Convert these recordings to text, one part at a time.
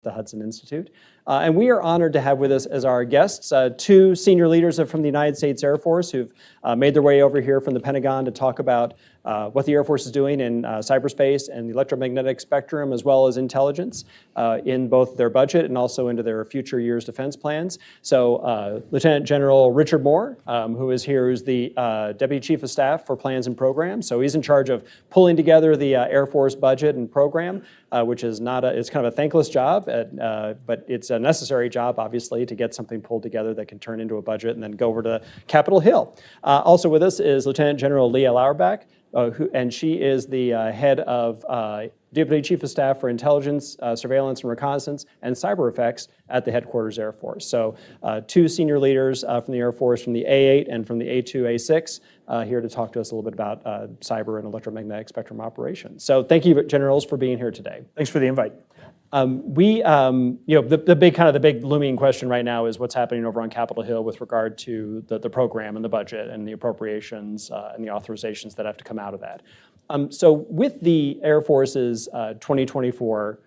the Hudson Institute. And we are honored to have with us as our guests two senior leaders from the United States Air Force who've made their way over here from the Pentagon to talk about what the Air Force is doing in cyberspace and the electromagnetic spectrum, as well as intelligence in both their budget and also into their future years' defense plans. So Lieutenant General Richard Moore, who is here, who's the Deputy Chief of Staff for Plans and Programs. So he's in charge of pulling together the Air Force budget and program, which is it's kind of a thankless job, but it's a necessary job, obviously, to get something pulled together that can turn into a budget and then go over to Capitol Hill. Also with us is Lieutenant General Leah Lauerbach, and she is the head of Deputy Chief of Staff for Intelligence, Surveillance and Reconnaissance, and Cyber Effects at the Headquarters Air Force. So two senior leaders from the Air Force, from the A8 and from the A2, A6, here to talk to us a little bit about cyber and electromagnetic spectrum operations. So thank you, generals, for being here today. Thanks for the invite. The big looming question right now is what's happening over on Capitol Hill with regard to the program and the budget and the appropriations and the authorizations that have to come out of that. So with the Air Force's 2024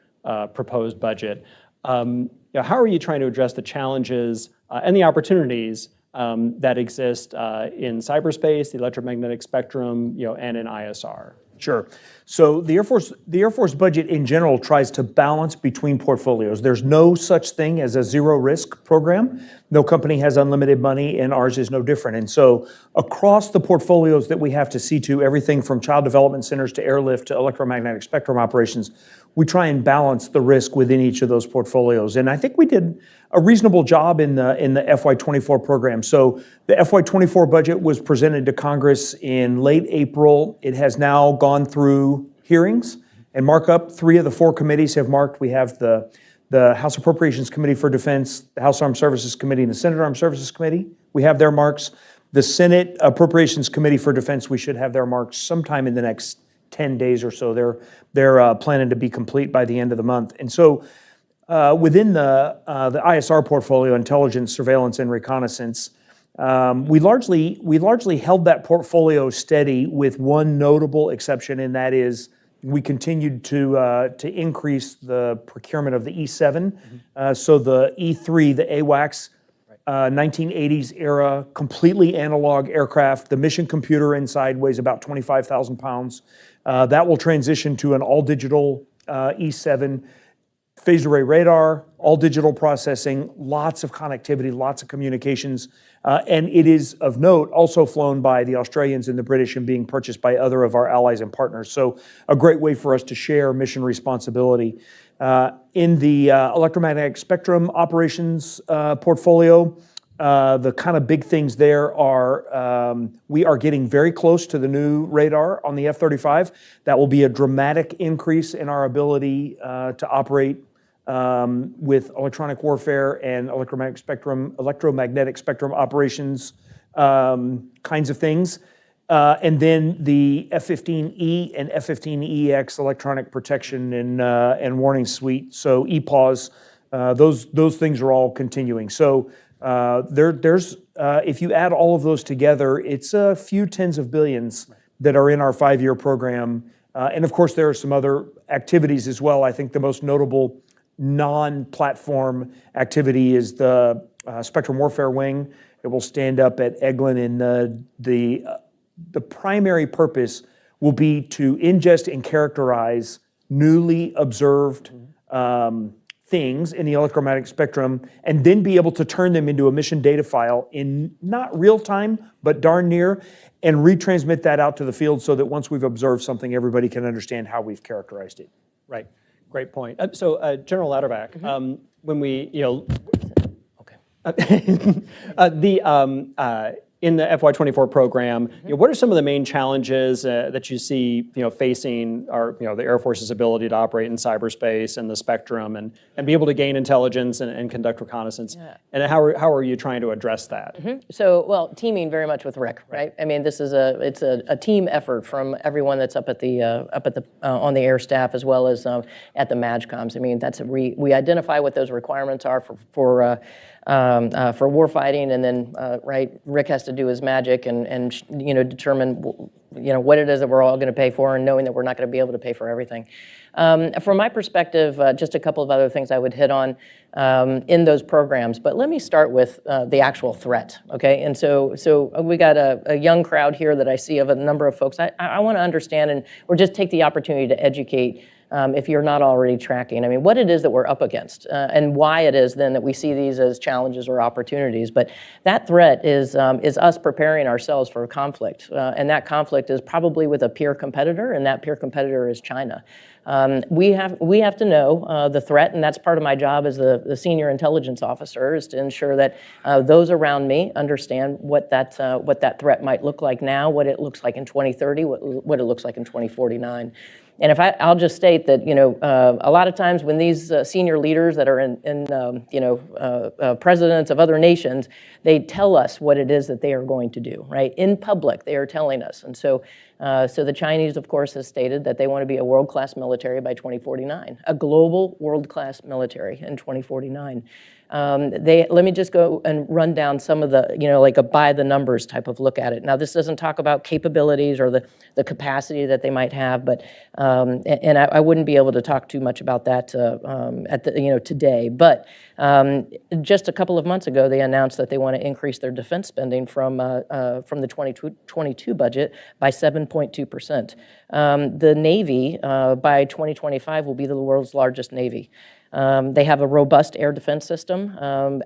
proposed budget, how are you trying to address the challenges and the opportunities that exist in cyberspace, the electromagnetic spectrum, and in ISR? Sure. So the Air Force budget in general tries to balance between portfolios. There's no such thing as a zero risk program. No company has unlimited money, and ours is no different. And so across the portfolios that we have to see to, everything from child development centers to airlift to electromagnetic spectrum operations, we try and balance the risk within each of those portfolios. And I think we did a reasonable job in the FY24 program. So the FY24 budget was presented to Congress in late April. It has now gone through hearings and markup. 3 of the 4 committees have marked. We have the House Appropriations Committee for Defense, the House Armed Services Committee, and the Senate Armed Services Committee. We have their marks. The Senate Appropriations Committee for Defense, we should have their marks sometime in the next 10 days or so. They're planning to be complete by the end of the month. And so within the ISR portfolio, intelligence, surveillance, and reconnaissance, we largely held that portfolio steady with one notable exception, and that is we continued to increase the procurement of the E7. So the E3, the AWACS, 1980s era, completely analog aircraft. The mission computer inside weighs about 25,000 pounds. That will transition to an all-digital E7. Phased array radar, all digital processing, lots of connectivity, lots of communications. And it is of note also flown by the Australians and the British and being purchased by other of our allies and partners. So a great way for us to share mission responsibility. In the electromagnetic spectrum operations portfolio, the kind of big things there are we are getting very close to the new radar on the F-35. That will be a dramatic increase in our ability to operate with electronic warfare and electromagnetic spectrum operations kinds of things. And then the F-15E and F-15EX electronic protection and warning suite, so EPAWS, those things are all continuing. So there's if you add all of those together, it's a few tens of billions that are in our 5-year program. And of course, there are some other activities as well. I think the most notable non-platform activity is the Spectrum Warfare Wing. It will stand up at Eglin, and the primary purpose will be to ingest and characterize newly observed things in the electromagnetic spectrum, and then be able to turn them into a mission data file in not real time, but darn near, and retransmit that out to the field so that once we've observed something, everybody can understand how we've characterized it. Right. Great point. So, General Lauterbach, when we, in the FY24 program, what are some of the main challenges that you see, facing our, the Air Force's ability to operate in cyberspace and the spectrum and be able to gain intelligence and conduct reconnaissance? Yeah. And how are you trying to address that? So, well, teaming very much with Rick, right? I mean, this is it's a team effort from everyone that's up at the on the air staff as well as at the MAGCOMs. I mean, we identify what those requirements are for war fighting, and then Rick has to to do his magic and determine what it is that we're all going to pay for, and knowing that we're not going to be able to pay for everything. From my perspective, just a couple of other things I would hit on in those programs, but let me start with the actual threat, okay? And so we got a young crowd here that I see of a number of folks. I want to understand or just take the opportunity to educate if you're not already tracking. I mean, what it is that we're up against and why it is then that we see these as challenges or opportunities. But that threat is us preparing ourselves for a conflict. And that conflict is probably with a peer competitor, and that peer competitor is China. We have to know the threat, and that's part of my job as the senior intelligence officer, is to ensure that those around me understand what that threat might look like now, what it looks like in 2030, what it looks like in 2049. And I'll just state that a lot of times when these senior leaders that are presidents of other nations, they tell us what it is that they are going to do, right? In public, they are telling us. And so the Chinese, of course, has stated that they want to be a world-class military by 2049, a global world-class military in 2049. Let me just go and run down some of the, like a by the numbers type of look at it. Now, this doesn't talk about capabilities or the capacity that they might have, but and I wouldn't be able to talk too much about that today. But just a couple of months ago, they announced that they want to increase their defense spending from the 2022 budget by 7.2%. The Navy by 2025 will be the world's largest Navy. They have a robust air defense system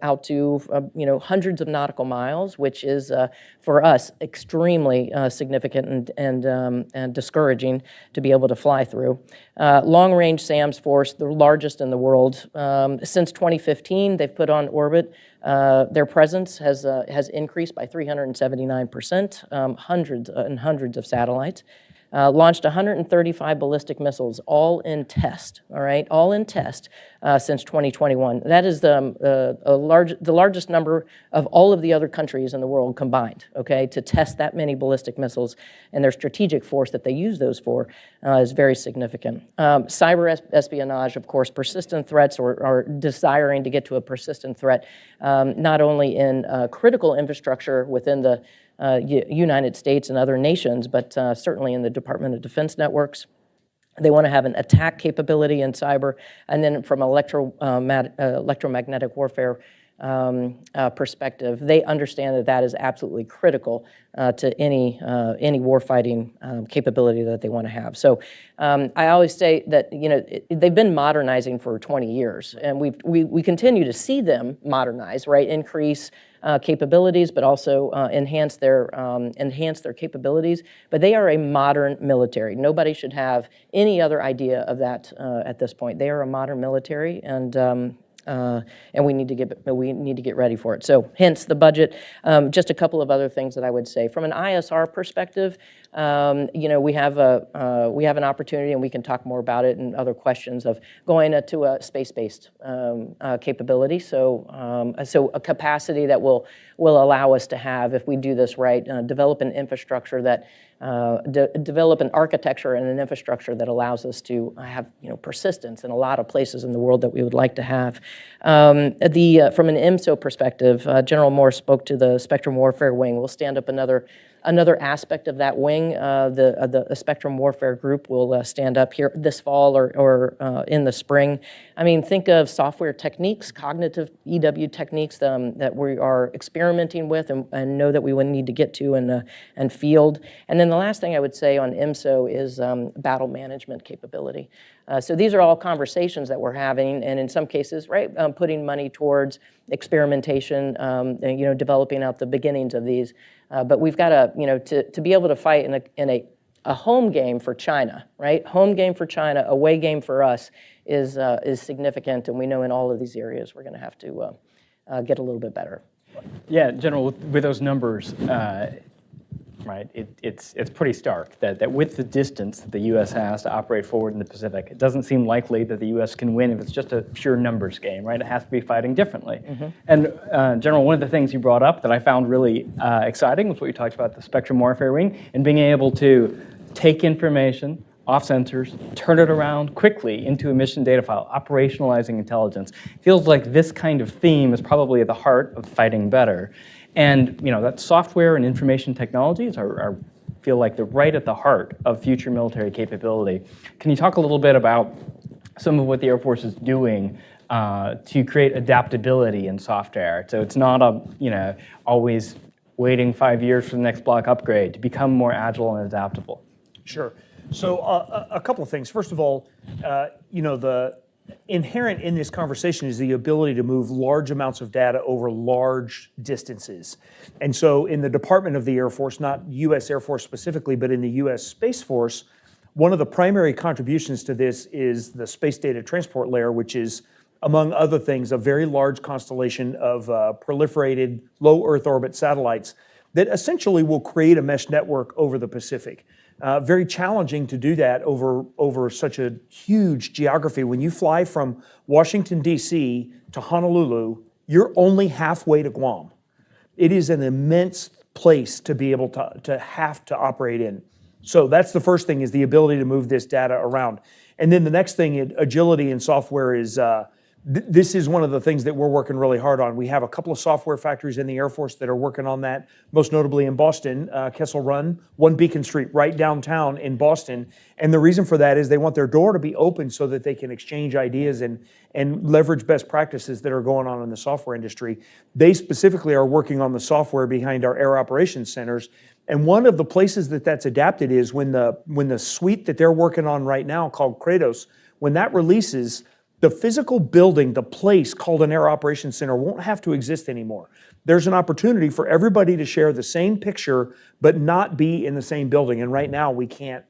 out to hundreds of nautical miles, which is for us extremely significant and discouraging to be able to fly through. Long-range SAMS force, the largest in the world. Since 2015, they've put on orbit. Their presence has increased by 379%, hundreds and hundreds of satellites. Launched 135 ballistic missiles, all in test, all right, all in test since 2021. That is the largest number of all of the other countries in the world combined, okay, to test that many ballistic missiles, and their strategic force that they use those for is very significant. Cyber espionage, of course, persistent threats or desiring to get to a persistent threat, not only in critical infrastructure within the United States and other nations, but certainly in the Department of Defense networks. They want to have an attack capability in cyber, and then from electromagnetic warfare perspective, they understand that is absolutely critical to any warfighting capability that they want to have. So I always say that they've been modernizing for 20 years, and we continue to see them modernize, right? Increase capabilities, but also enhance their capabilities. But they are a modern military. Nobody should have any other idea of that at this point. They are a modern military, and we need to get ready for it. So hence the budget. Just a couple of other things that I would say from an ISR perspective. We have an opportunity, and we can talk more about it in other questions, of going to a space-based capability. So a capacity that will allow us to have, if we do this right, develop an infrastructure that develop an architecture and an infrastructure that allows us to have persistence in a lot of places in the world that we would like to have. From an IMSO perspective, General Moore spoke to the Spectrum Warfare Wing. We'll stand up another aspect of that wing. The Spectrum Warfare Group will stand up here this fall or in the spring. I mean, think of software techniques, cognitive EW techniques that we are experimenting with and know that we would need to get to and field. And then the last thing I would say on IMSO is battle management capability. So these are all conversations that we're having, and in some cases, right, putting money towards experimentation, developing out the beginnings of these. But we've got to be able to fight in a home game for China, right? Home game for China, away game for us is significant, and we know in all of these areas we're going to have to get a little bit better. Yeah, General, with those numbers, right, it's pretty stark that with the distance that the U.S. has to operate forward in the Pacific, it doesn't seem likely that the U.S. can win if it's just a pure numbers game, right? It has to be fighting differently. Mm-hmm. And General, one of the things you brought up that I found really exciting was what you talked about, the Spectrum Warfare Wing, and being able to take information off sensors, turn it around quickly into a mission data file, operationalizing intelligence. Feels like this kind of theme is probably at the heart of fighting better. And that software and information technologies feel like they're right at the heart of future military capability. Can you talk a little bit about some of what the Air Force is doing to create adaptability in software? So it's not always waiting 5 years for the next block upgrade, to become more agile and adaptable. Sure. So a couple of things. First of all, the inherent in this conversation is the ability to move large amounts of data over large distances. And so in the Department of the Air Force, not U.S. Air Force specifically, but in the U.S. Space Force, one of the primary contributions to this is the Space Data Transport Layer, which is, among other things, a very large constellation of proliferated low Earth orbit satellites that essentially will create a mesh network over the Pacific. Very challenging to do that over such a huge geography. When you fly from Washington, D.C. to Honolulu, you're only halfway to Guam. It is an immense place to be able to have to operate in. So that's the first thing, is the ability to move this data around. And then the next thing, agility in software, is this is one of the things that we're working really hard on. We have a couple of software factories in the Air Force that are working on that, most notably in Boston, Kessel Run, 1 Beacon Street, right downtown in Boston. And the reason for that is they want their door to be open so that they can exchange ideas and leverage best practices that are going on in the software industry. They specifically are working on the software behind our air operations centers. And one of the places that that's adapted is when the suite that they're working on right now, called Kratos, when that releases, the physical building, the place called an Air Operations Center, won't have to exist anymore. There's an opportunity for everybody to share the same picture, but not be in the same building. And right now, we can't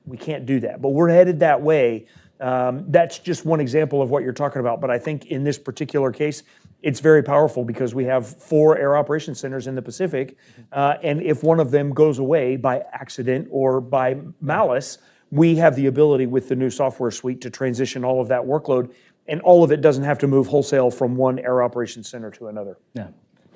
do that. But we're headed that way. That's just one example of what you're talking about. But I think in this particular case, it's very powerful because we have 4 Air Operations Centers in the Pacific. And if one of them goes away by accident or by malice, we have the ability with the new software suite to transition all of that workload. And all of it doesn't have to move wholesale from one Air Operations Center to another. Yeah.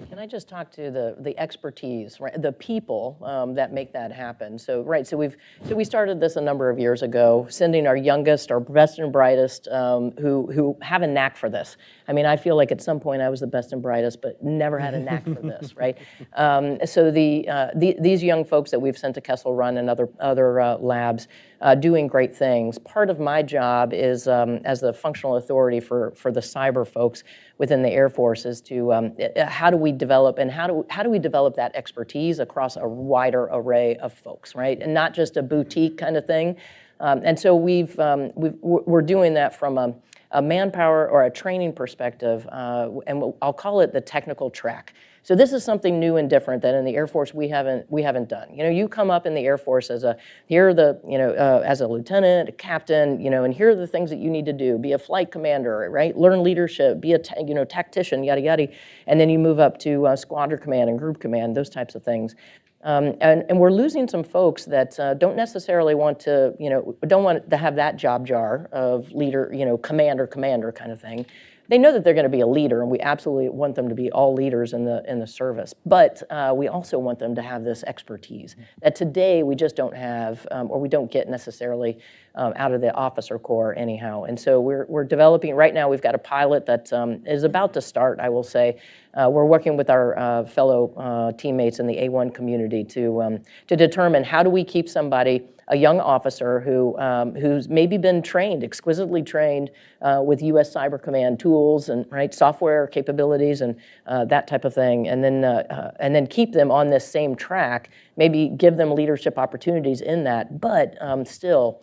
Can I just talk to the expertise, right? The people that make that happen. So we started this a number of years ago, sending our youngest, our best and brightest, who have a knack for this. I mean, I feel like at some point I was the best and brightest, but never had a knack for this, right? So these young folks that we've sent to Kessel Run and other labs, doing great things. Part of my job is, as the functional authority for the cyber folks within the Air Force, is to how do we develop that expertise across a wider array of folks, right? And not just a boutique kind of thing. And so we're doing that from a manpower or a training perspective, and I'll call it the technical track. So this is something new and different that in the Air Force we haven't done. You come up in the Air Force as a lieutenant, a captain, and here are the things that you need to do. Be a flight commander, right? Learn leadership. Be a tactician, yada yada, and then you move up to squadron command and group command, those types of things. And we're losing some folks that don't necessarily want to, don't want to have that job jar of leader, commander kind of thing. They know that they're going to be a leader, and we absolutely want them to be all leaders in the service. But we also want them to have this expertise that today we just don't have, or we don't get necessarily out of the officer corps anyhow. And so we're developing right now. We've got a pilot that is about to start, I will say. We're working with our fellow teammates in the A1 community to determine how do we keep somebody, a young officer who's maybe been trained, exquisitely trained with U.S. Cyber Command tools and software capabilities and that type of thing, and then keep them on this same track. Maybe give them leadership opportunities in that, but still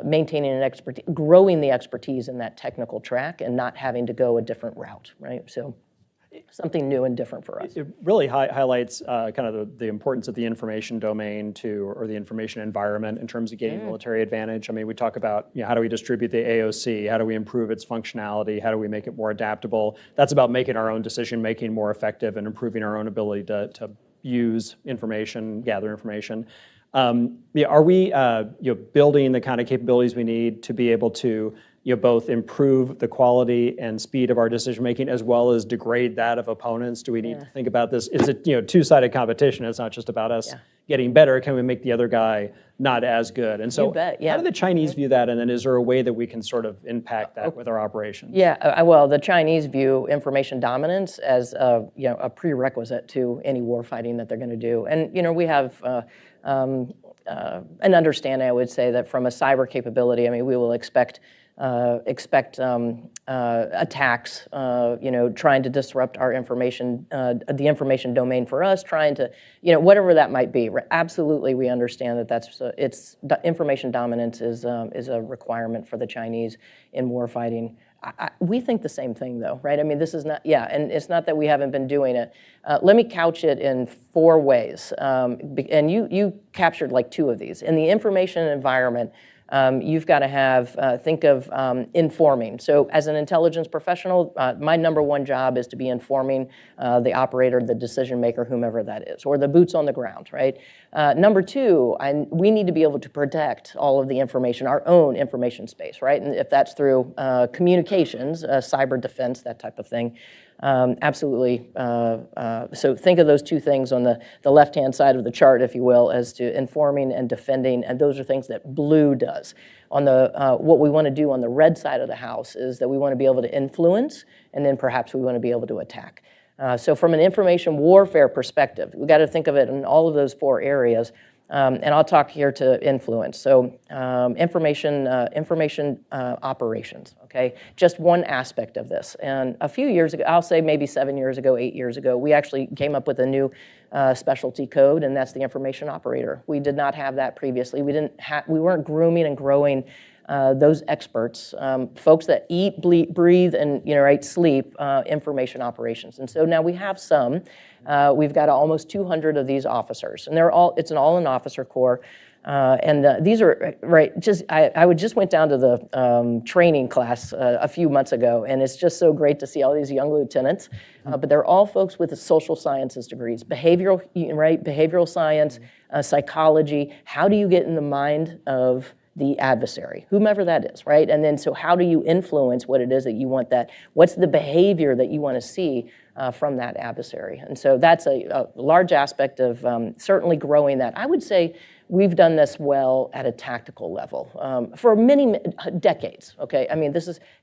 maintaining an expertise, growing the expertise in that technical track, and not having to go a different route. Right, so. Something new and different for us. It really highlights kind of the importance of the information domain or the information environment in terms of gaining military advantage. I mean, we talk about how do we distribute the AOC, how do we improve its functionality, how do we make it more adaptable. That's about making our own decision making more effective and improving our own ability to use information, gather information. Are we building the kind of capabilities we need to be able to both improve the quality and speed of our decision making as well as degrade that of opponents? Do we need to think about this? It's a two-sided competition. It's not just about us getting better. Can we make the other guy not as good? And so You bet, how do the Chinese view that? And then is there a way that we can sort of impact that with our operations? Yeah, well, the Chinese view information dominance as a prerequisite to any war fighting that they're going to do. And we have an understanding, I would say, that from a cyber capability, I mean, we will expect attacks, trying to disrupt our information, the information domain for us, trying to, whatever that might be. Absolutely, we understand that information dominance is a requirement for the Chinese in war fighting. We think the same thing, though, right? I mean, this is not, and it's not that we haven't been doing it. Let me couch it in 4 ways, and you captured like 2 of these. In the information environment, you've got to think of informing. So as an intelligence professional, my number 1 job is to be informing the operator, the decision maker, whomever that is, or the boots on the ground, right? Number 2, we need to be able to protect all of the information, our own information space, right? And if that's through communications, cyber defense, that type of thing. Absolutely. So think of those 2 things on the left-hand side of the chart, if you will, as to informing and defending, and those are things that blue does. On the what we want to do on the red side of the house is that we want to be able to influence, and then perhaps we want to be able to attack. So from an information warfare perspective, we've got to think of it in all of those 4 areas. And I'll talk here to influence. So information operations, okay? Just one aspect of this. And a few years ago, I'll say maybe 7 years ago, 8 years ago, we actually came up with a new specialty code, and that's the information operator. We did not have that previously. We weren't grooming and growing those experts, folks that eat, breathe, and sleep information operations. And so now we have some. We've got almost 200 of these officers, and it's an all-in-officer corps. And these are I just went down to the training class a few months ago, and it's just so great to see all these young lieutenants. But they're all folks with the social sciences degrees, behavioral science, psychology. How do you get in the mind of the adversary, whomever that is, right? And then so how do you influence what it is that you want what's the behavior that you want to see from that adversary? And so that's a large aspect of certainly growing that. I would say we've done this well at a tactical level for many decades, okay? I mean,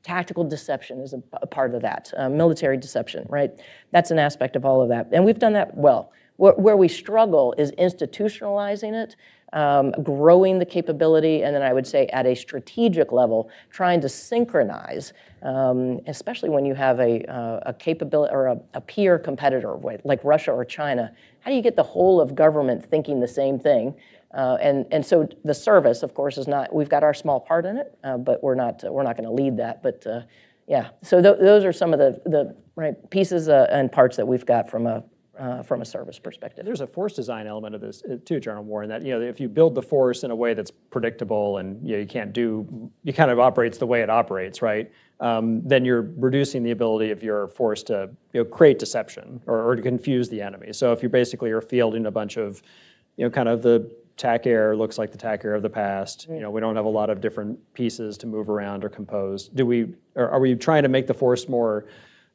tactical deception is a part of that, military deception, right? That's an aspect of all of that, and we've done that well. Where we struggle is institutionalizing it, growing the capability, and then I would say at a strategic level, trying to synchronize, especially when you have a capability or a peer competitor like Russia or China. How do you get the whole of government thinking the same thing? And so the service, of course, is not. We've got our small part in it, but we're not going to lead that. But so those are some of the pieces and parts that we've got from a service perspective. There's a force design element of this too, General Moore, in that if you build the force in a way that's predictable and you kind of operates the way it operates, right? Then you're reducing the ability of your force to create deception or to confuse the enemy. So if you basically are fielding a bunch of kind of the TAC air looks like the TAC air of the past. We don't have a lot of different pieces to move around or compose. Are we trying to make the force more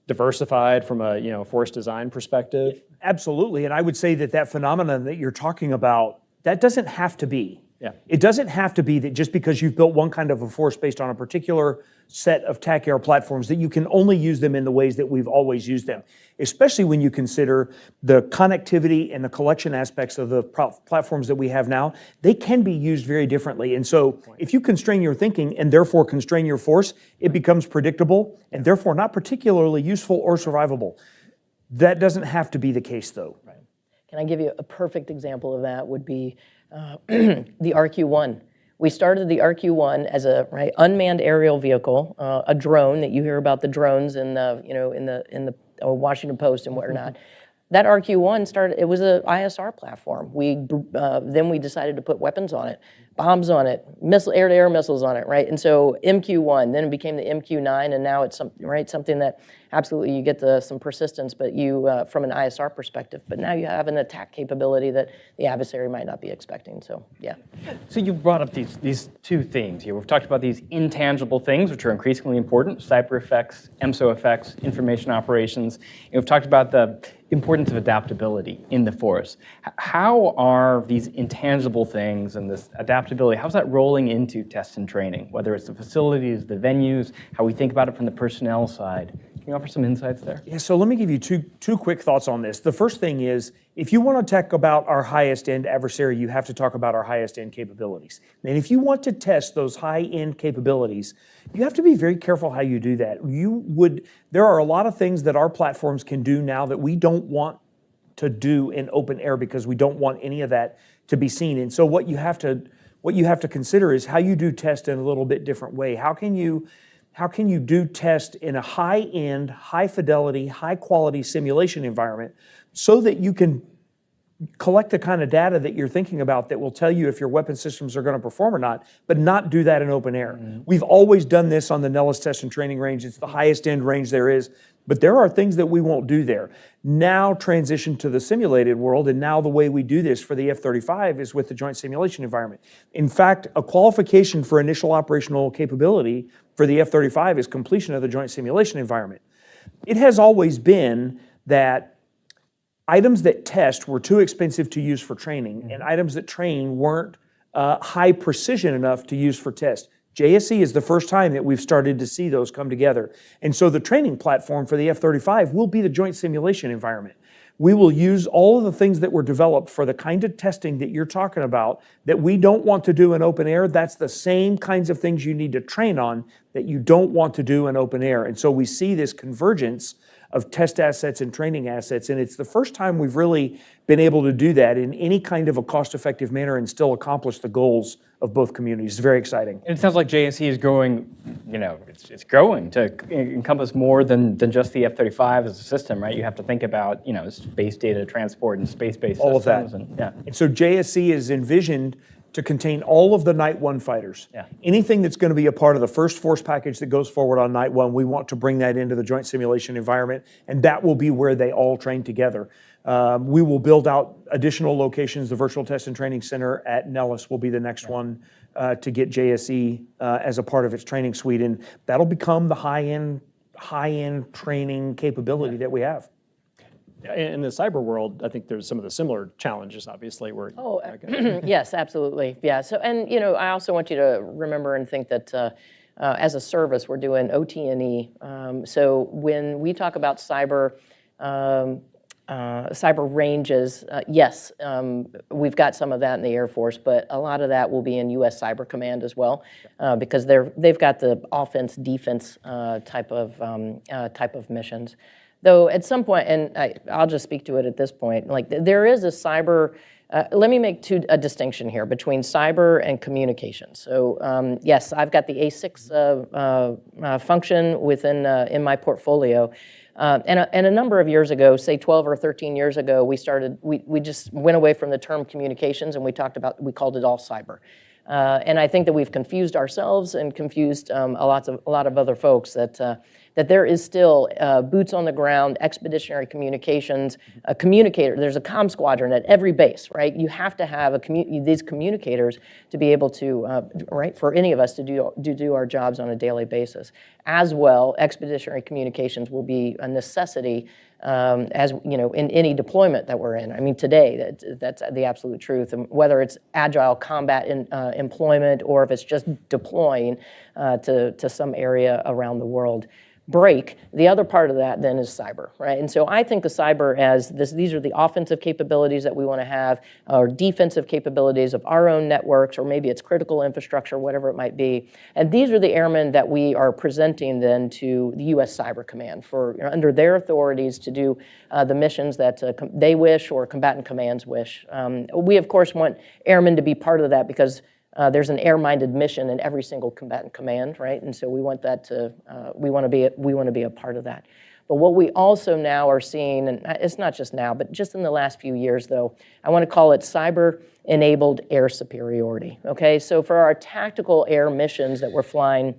diversified from a force design perspective? Absolutely, and I would say that phenomenon that you're talking about, that doesn't have to be. Yeah. It doesn't have to be that just because you've built one kind of a force based on a particular set of TAC air platforms that you can only use them in the ways that we've always used them, especially when you consider the connectivity and the collection aspects of the platforms that we have now. They can be used very differently. And so if you constrain your thinking and therefore constrain your force, it becomes predictable and therefore not particularly useful or survivable. That doesn't have to be the case, though. Right. Can I give you a perfect example of that? Would be the RQ-1. We started the RQ-1 as a unmanned aerial vehicle, a drone that you hear about the drones in the Washington Post and whatnot. That RQ-1 started. It was a ISR platform. Then we decided to put weapons on it. bombs on it, air-to-air missiles on it, right? And so MQ-1, then it became the MQ-9, and now it's something that absolutely you get some persistence, but from an ISR perspective, but now you have an attack capability that the adversary might not be expecting, so yeah. So you brought up these two themes here. We've talked about these intangible things, which are increasingly important, cyber effects, EMSO effects, information operations. And we've talked about the importance of adaptability in the force. How are these intangible things and this adaptability, how's that rolling into test and training, whether it's the facilities, the venues, how we think about it from the personnel side? Can you offer some insights there? Yeah, so let me give you two quick thoughts on this. The first thing is, if you want to talk about our highest end adversary, you have to talk about our highest end capabilities. And if you want to test those high end capabilities, you have to be very careful how you do that. There are a lot of things that our platforms can do now that we don't want to do in open air because we don't want any of that to be seen. And so what you have to consider is how you do test in a little bit different way. How can you do test in a high-end, high-fidelity, high-quality simulation environment so that you can collect the kind of data that you're thinking about that will tell you if your weapon systems are going to perform or not, but not do that in open air? We've always done this on the Nellis Test and Training Range. It's the highest end range there is, but there are things that we won't do there. Now transition to the simulated world, and now the way we do this for the F-35 is with the Joint Simulation Environment. In fact, a qualification for initial operational capability for the F-35 is completion of the Joint Simulation Environment. It has always been that items that test were too expensive to use for training, and items that train weren't high precision enough to use for test. JSE is the first time that we've started to see those come together. And so the training platform for the F-35 will be the Joint Simulation Environment. We will use all of the things that were developed for the kind of testing that you're talking about that we don't want to do in open air. That's the same kinds of things you need to train on that you don't want to do in open air. And so we see this convergence of test assets and training assets, and it's the first time we've really been able to do that in any kind of a cost-effective manner and still accomplish the goals of both communities. It's very exciting. It sounds like JSE is growing, it's growing to encompass more than just the F-35 as a system, right? You have to think about, space data transport and space-based systems. All of that. And so JSE is envisioned to contain all of the Night 1 fighters. Yeah. Anything that's going to be a part of the first force package that goes forward on Night 1, we want to bring that into the Joint Simulation Environment, and that will be where they all train together. We will build out additional locations. The Virtual Test and Training Center at Nellis will be the next one to get JSE as a part of its training suite, and that'll become the high-end training capability that we have. In the cyber world, I think there's some of the similar challenges, obviously. Yes, absolutely. Yeah. So, and I also want you to remember and think that as a service, we're doing OT&E. So when we talk about cyber ranges, yes, we've got some of that in the Air Force, but a lot of that will be in U.S. Cyber Command as well, because they've got the offense-defense type of missions. Though at some point, and I'll just speak to it at this point, like there is a cyber, let me make a distinction here between cyber and communications. So yes, I've got the A6 function within in my portfolio. And a number of years ago, say 12 or 13 years ago, we just went away from the term communications and we called it all cyber. And I think that we've confused ourselves and confused a lot of other folks that there is still boots on the ground, expeditionary communications, a communicator. There's a comm squadron at every base, right? You have to have these communicators to be able to, right, for any of us to do our jobs on a daily basis. As well, expeditionary communications will be a necessity as in any deployment that we're in. I mean, today that's the absolute truth. And whether it's agile combat employment or if it's just deploying to some area around the world. The other part of that then is cyber, right? And so I think of cyber as these are the offensive capabilities that we want to have, or defensive capabilities of our own networks, or maybe it's critical infrastructure, whatever it might be. And these are the airmen that we are presenting then to the U.S. Cyber Command for under their authorities to do the missions that they wish or combatant commands wish. We of course want airmen to be part of that because there's an air-minded mission in every single combatant command, right? And so we want that we want to be a part of that. But what we also now are seeing, and it's not just now, but just in the last few years though, I want to call it cyber-enabled air superiority, okay? So for our tactical air missions that we're flying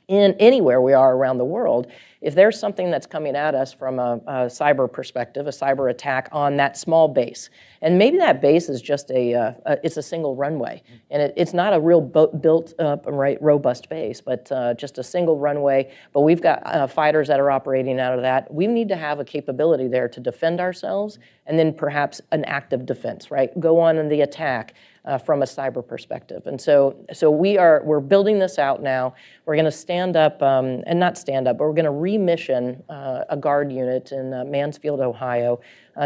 in anywhere we are around the world, if there's something that's coming at us from a cyber perspective, a cyber attack on that small base, and maybe that base is just it's a single runway, and it's not a real built up, right, robust base, but just a single runway, but we've got fighters that are operating out of that. We need to have a capability there to defend ourselves, and then perhaps an active defense, right? Go on in the attack. From a cyber perspective. And so we're building this out now. We're going to stand up, and not stand up, but we're going to remission a guard unit in Mansfield, Ohio,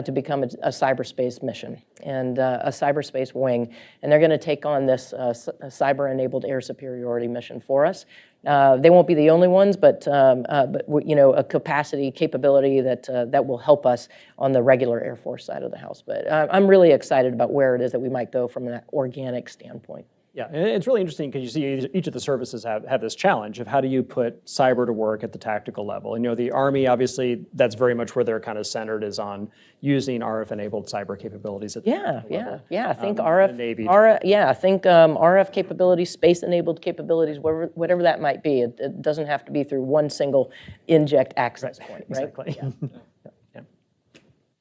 to become a cyberspace mission and a cyberspace wing. And they're going to take on this cyber-enabled air superiority mission for us. They won't be the only ones, but you know, a capability that will help us on the regular Air Force side of the house. But I'm really excited about where it is that we might go from that organic standpoint. Yeah, and it's really interesting because you see each of the services have this challenge of how do you put cyber to work at the tactical level. And, you know, the Army, obviously, that's very much where they're kind of centered, is on using RF-enabled cyber capabilities at the tactical level. I think the Navy. RF capabilities, space-enabled capabilities, whatever that might be. It doesn't have to be through one single inject access point, right? Exactly. Yeah.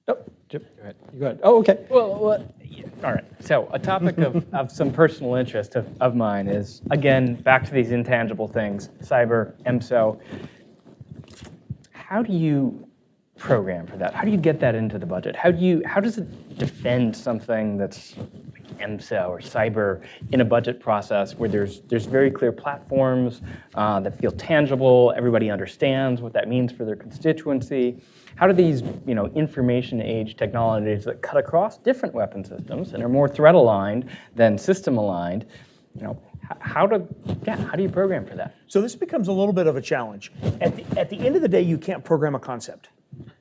Oh, Jim, go ahead. You go ahead. Oh, okay. Well, yeah, all right. So a topic of some personal interest of mine is, again, back to these intangible things, cyber, EMSO. How do you program for that? How do you get that into the budget? How does it defend something that's like EMSO or cyber in a budget process where there's very clear platforms that feel tangible, everybody understands what that means for their constituency? How do these, you know, information age technologies that cut across different weapon systems and are more threat aligned than system aligned, you know, how do you program for that? So this becomes a little bit of a challenge. At the end of the day, you can't program a concept.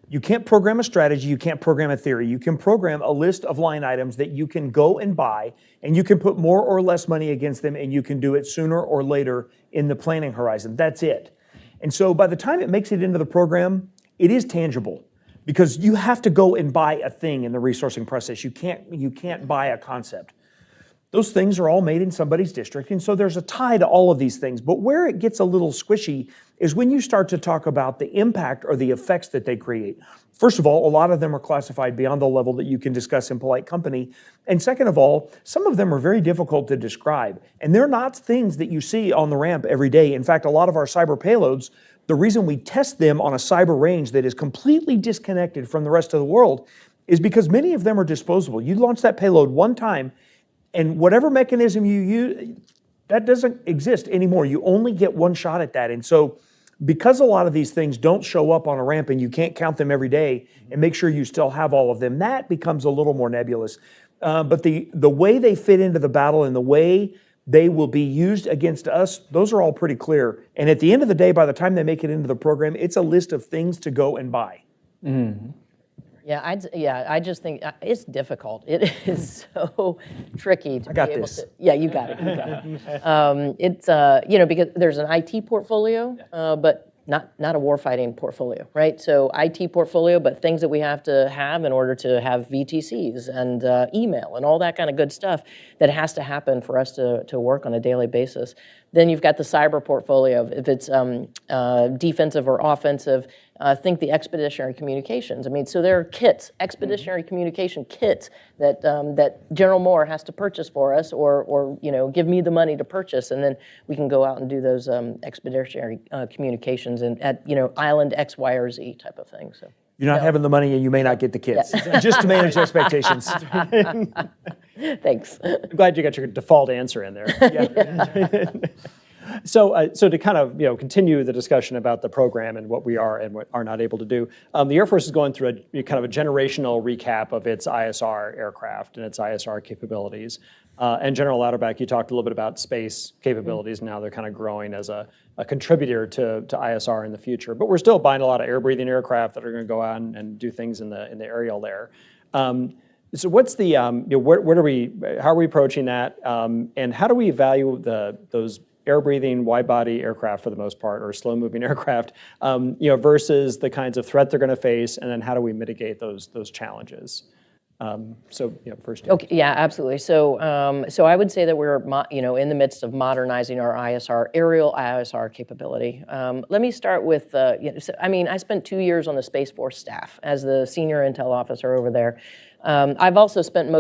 You can't program a strategy, you can't program a theory. You can program a list of line items that you can go and buy, and you can put more or less money against them, and you can do it sooner or later in the planning horizon. That's it. And so by the time it makes it into the program, it is tangible, because you have to go and buy a thing in the resourcing process. You can't buy a concept. Those things are all made in somebody's district, and so there's a tie to all of these things. But where it gets a little squishy is when you start to talk about the impact or the effects that they create. First of all, a lot of them are classified beyond the level that you can discuss in polite company. And second of all, some of them are very difficult to describe. And they're not things that you see on the ramp every day. In fact, a lot of our cyber payloads, the reason we test them on a cyber range that is completely disconnected from the rest of the world is because many of them are disposable. You launch that payload one time, and whatever mechanism you use, that doesn't exist anymore. You only get one shot at that. And so because a lot of these things don't show up on a ramp and you can't count them every day and make sure you still have all of them, that becomes a little more nebulous. But the way they fit into the battle and the way they will be used against us, those are all pretty clear. And at the end of the day, by the time they make it into the program, it's a list of things to go and buy. Mm-hmm. I just think it's difficult. It is so tricky to be able to. Yeah, you got it. You got it. It's you know, because there's an IT portfolio, but not a warfighting portfolio, right? So IT portfolio, but things that we have to have in order to have VTCs and email and all that kind of good stuff that has to happen for us to work on a daily basis. Then you've got the cyber portfolio. If it's defensive or offensive, think the expeditionary communications. I mean, so there are kits, expeditionary communication kits that that General Moore has to purchase for us, or you know, give me the money to purchase, and then we can go out and do those expeditionary communications and at, you know, island X, Y, or Z type of thing. So you're not having the money, and you may not get the kits. Just to manage expectations. Thanks. I'm glad you got your default answer in there. Yeah. So to kind of, you know, continue the discussion about the program and what we are and what are not able to do, the Air Force is going through a kind of a generational recap of its ISR aircraft and its ISR capabilities. And General Louderback, you talked a little bit about space capabilities. Now they're kind of growing as a contributor to ISR in the future. But we're still buying a lot of air-breathing aircraft that are going to go out and do things in the aerial there. So what's the, you know, how are we approaching that? And how do we value those air-breathing, wide-body aircraft for the most part, or slow-moving aircraft, versus the kinds of threat they're going to face, and then how do we mitigate those challenges? First. Okay, yeah, absolutely. So I would say that we're in the midst of modernizing our aerial ISR capability. Let me start with I spent 2 years on the Space Force staff as the senior intel officer over there. I've also spent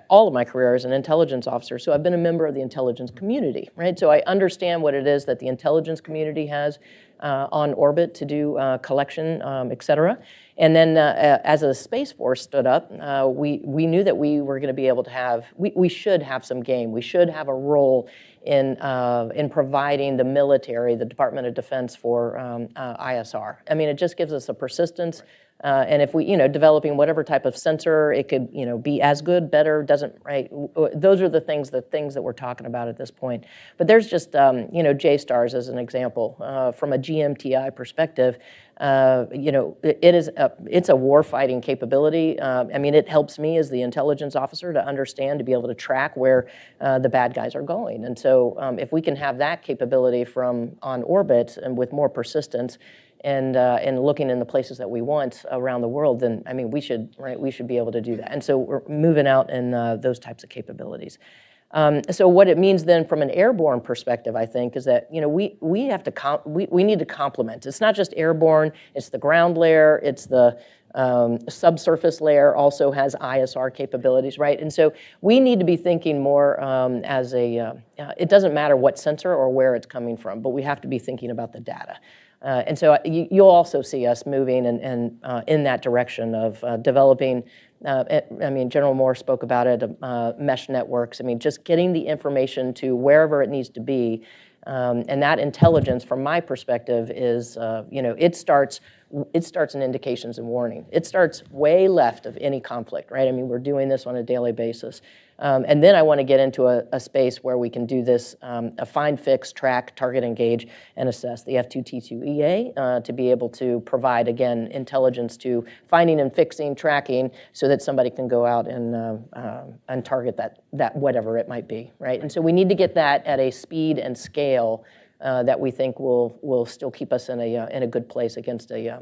all of my career as an intelligence officer, so I've been a member of the intelligence community, right? So I understand what it is that the intelligence community has on orbit to do collection, et cetera. And then as the Space Force stood up, we knew that we were going to be able to we should have some game. We should have a role in providing the military, the Department of Defense for ISR. I mean, it just gives us a persistence. And if we, developing whatever type of sensor, it could, be as good, better, doesn't, right? Those are the things that we're talking about at this point. But there's just, JSTARS as an example. From a GMTI perspective, it's a warfighting capability. It helps me as the intelligence officer to understand, to be able to track where the bad guys are going. And so if we can have that capability from on orbit and with more persistence, and looking in the places that we want around the world, then we should be able to do that. And so we're moving out in those types of capabilities. So what it means then from an airborne perspective, I think, is that we need to complement. It's not just airborne; it's the ground layer, it's the subsurface layer also has ISR capabilities, right? And so we need to be thinking more as it doesn't matter what sensor or where it's coming from, but we have to be thinking about the data. And so you'll also see us moving in that direction of developing. General Moore spoke about it, mesh networks. Just getting the information to wherever it needs to be. And that intelligence, from my perspective, is, it starts in indications and warning. It starts way left of any conflict, right? We're doing this on a daily basis. And then I want to get into a space where we can do this, find, fix, track, target, engage, and assess the F2T2EA to be able to provide, again, intelligence to finding and fixing, tracking, so that somebody can go out and target that whatever it might be, right? And so we need to get that at a speed and scale that we think will still keep us in a good place against a